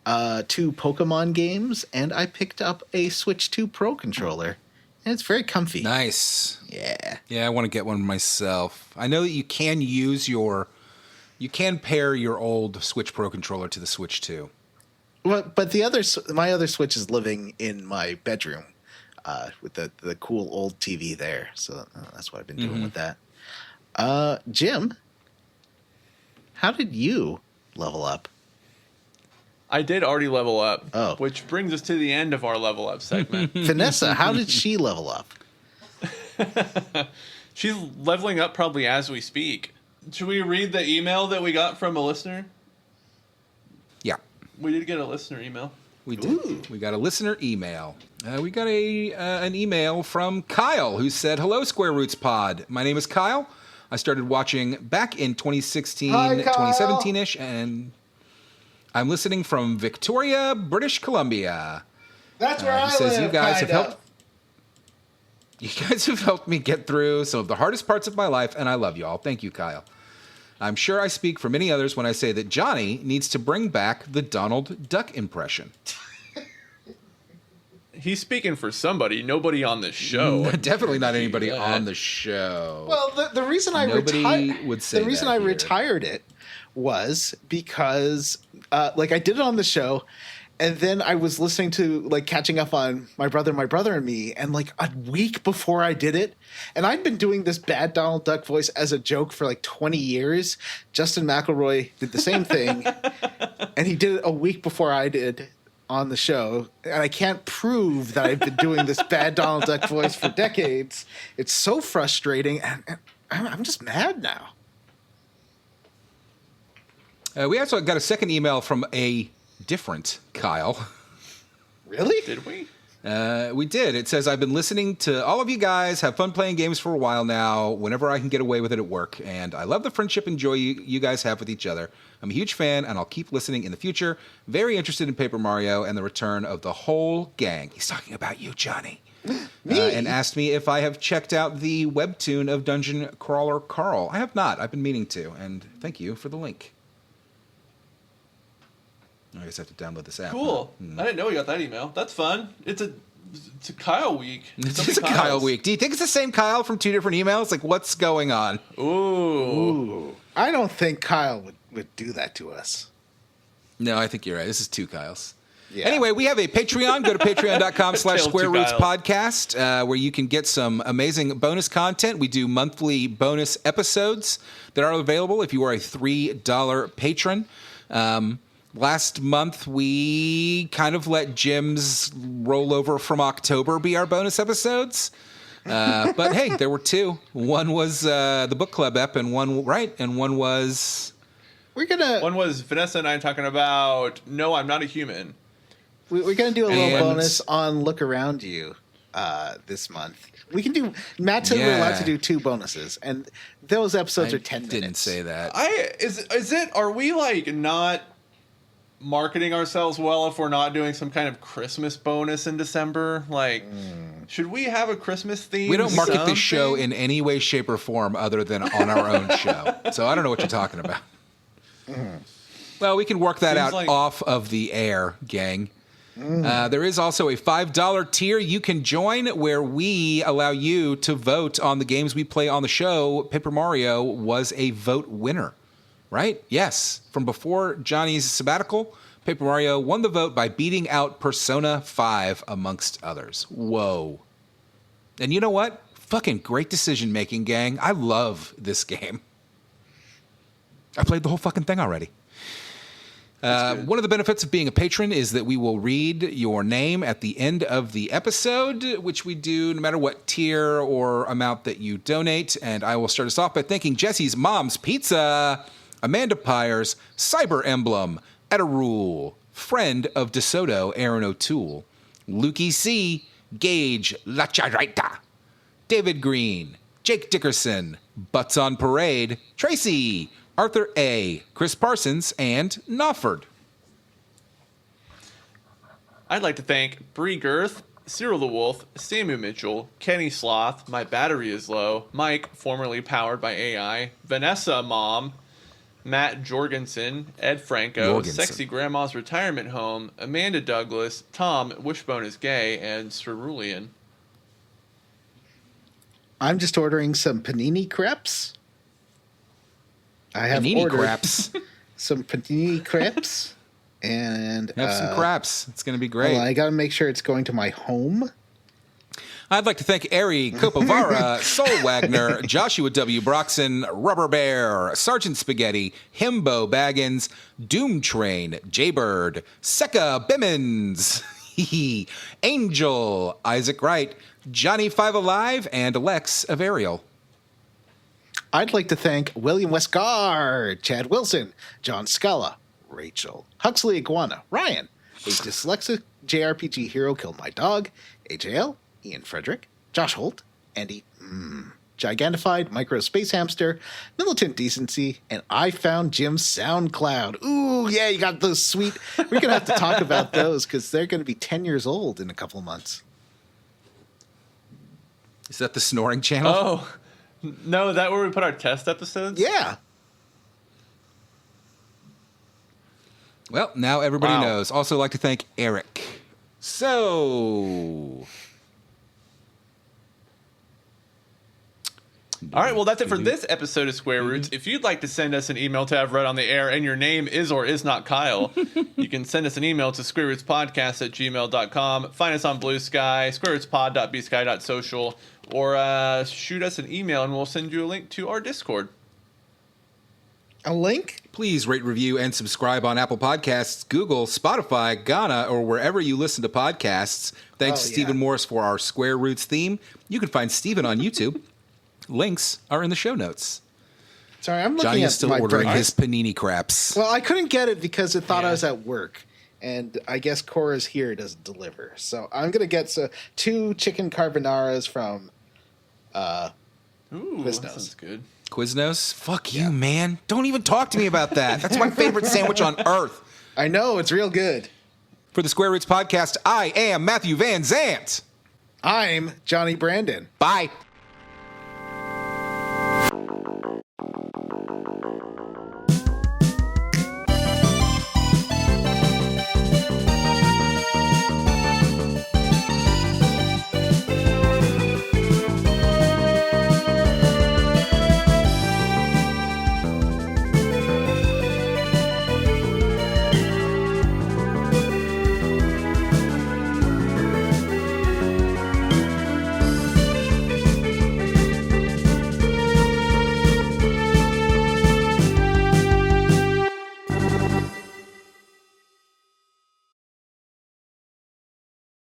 2 Pokemon games, and I picked up a Switch 2 Pro controller. And it's very comfy. Nice. Yeah. Yeah, I want to get one myself. I know that you can you can pair your old Switch Pro controller to the Switch 2. Well, but my other Switch is living in my bedroom with the cool old TV there. So that's what I've been doing with that. Jim, how did you level up? I did already level up. Oh. Which brings us to the end of our level up segment. Vanessa, how did she level up? She's leveling up probably as we speak. Should we read the email that we got from a listener? Yeah, We did get a listener email. we did. We got a listener email. We got an email from Kyle who said, "Hello, Square Roots Pod. My name is Kyle. I started watching back in 2016, 2017-ish, and I'm listening from Victoria, British Columbia. That's where He says, you guys have helped me get through some of the hardest parts of my life, and I love you all. Thank you, Kyle. I'm sure I speak for many others when I say that Johnny needs to bring back the Donald Duck impression." He's speaking for somebody, nobody on this show. Definitely not anybody on the show. Well, the reason I would say the reason that I here. retired it was because like I did it on the show, and then I was listening to like catching up on My Brother and Me, and like a week before I did it, and I'd been doing this bad Donald Duck voice as a joke for like 20 years. Justin McElroy did the same thing, and he did it a week before I did on the show, and I can't prove that I've been doing this bad Donald Duck voice for decades. It's so frustrating, and I'm just mad now. We also got a second email from a different Kyle. Really? Did we? We did. It says, "I've been listening to all of you guys have fun playing games for a while now, whenever I can get away with it at work, and I love the friendship and joy you guys have with each other. I'm a huge fan, and I'll keep listening in the future. Very interested in Paper Mario and the return of the whole gang." He's talking about you, Johnny. And asked me if I have checked out the webtoon of Dungeon Crawler Carl. I have not. I've been meaning to, and thank you for the link. I guess I have to download this app. Cool. I didn't know we got that email. That's fun. It's a Kyle week. It's a Kyle week. Do you think it's the same Kyle from two different emails? Like, what's going on? Ooh. I don't think Kyle would do that to us. No, I think you're right. This is two Kyles. Yeah. Anyway, we have a Patreon. Go to patreon.com/Square Roots Kyle. Podcast, where you can get some amazing bonus content. We do monthly bonus episodes that are available if you are a $3 patron. Last month, we kind of let Jim's rollover from October be our bonus episodes. But hey, there were two. One was the book club ep, and one was... One was Vanessa and I talking about No, I'm Not a Human. We're gonna do a little And- bonus on Look Around You this month. We can do. Matt said we're allowed to do 2 bonuses, and those episodes are 10 minutes. Didn't say that. Are we like not marketing ourselves well if we're not doing some kind of Christmas bonus in December? Like, should we have a Christmas theme? We don't market this show in any way, shape, or form other than on our own show. So I don't know what you're talking about. Well, we can work that Seems out like- off of the air, gang. There is also a $5 tier you can join where we allow you to vote on the games we play on the show. Paper Mario was a vote winner, right? Yes. From before Johnny's sabbatical, Paper Mario won the vote by beating out Persona 5, amongst others. Whoa. And you know what? Fucking great decision making, gang. I love this game. I played the whole fucking thing already. One of the benefits of being a patron is that we will read your name at the end of the episode, which we do no matter what tier or amount that you donate. And I will start us off by thanking Jesse's Mom's Pizza, Amanda Pyers, Cyber Emblem, Rahul, friend of DeSoto, Aaron O'Toole, Lukey C, Gage Lacharita, David Green, Jake Dickerson, Butts on Parade, Tracy, Arthur A., Chris Parsons, and Knopford. I'd like to thank Bree Girth, Cyril the Wolf, Samu Mitchell, Kenny Sloth, My Battery is Low, Mike, formerly powered by AI, Vanessa Mom, Matt Jorgensen, Ed Franco, Sexy Grandma's Retirement Home, Amanda Douglas, Tom, Wishbone is Gay, and Cerulean. I'm just ordering some panini crepes. I have Panini ordered craps. some panini crepes, and Have some craps. It's going to be great. hold on, I got to make sure it's going to my home. I'd like to thank Ari Kopovara, Sol Wagner, Joshua W. Broxson, Rubber Bear, Sergeant Spaghetti, Himbo Baggins, Doom Train, Jaybird, Secca Bimmins, Angel, Isaac Wright, Johnny Five Alive, and Lex of Ariel. I'd like to thank William Westgard, Chad Wilson, John Scala, Rachel, Huxley Iguana, Ryan, a dyslexic JRPG hero killed my dog, AJL, Ian Frederick, Josh Holt, Andy, Gigantified, Micro Space Hamster, Militant Decency, and I found Jim's SoundCloud. Ooh, yeah, you got those sweet. We're going to have to talk about those because they're going to be 10 years old in a couple months. Is that the snoring channel? Oh, no, is that where we put our test episodes? Yeah. Well, now everybody Wow. knows. Also like to thank Eric. So... All right, well, that's it for this episode of Square Roots. If you'd like to send us an email to have read on the air and your name is or is not Kyle, you can send us an email to squarerootspodcast@gmail.com. Find us on Blue Sky, squarerootspod.bsky.social, or shoot us an email and we'll send you a link to our Discord. A link? Please rate, review, and subscribe on Apple Podcasts, Google, Spotify, Ghana, or wherever you listen to podcasts. Thanks to Stephen Morris for our Square Roots theme. You can find Stephen on YouTube. Links are in the show notes. Sorry, I'm looking Johnny at is still my ordering breakfast. his panini craps. Well, I couldn't get it because it thought I was at work. And I guess Cora's here doesn't deliver. So I'm going to get 2 chicken carbonaras from Ooh, Quiznos. that sounds good. Quiznos? Fuck you, man. Don't even talk to me about that. That's my favorite sandwich on earth. I know, it's real good. For the Square Roots Podcast, I am Matthew Van Zant. I'm Johnny Brandon. Bye.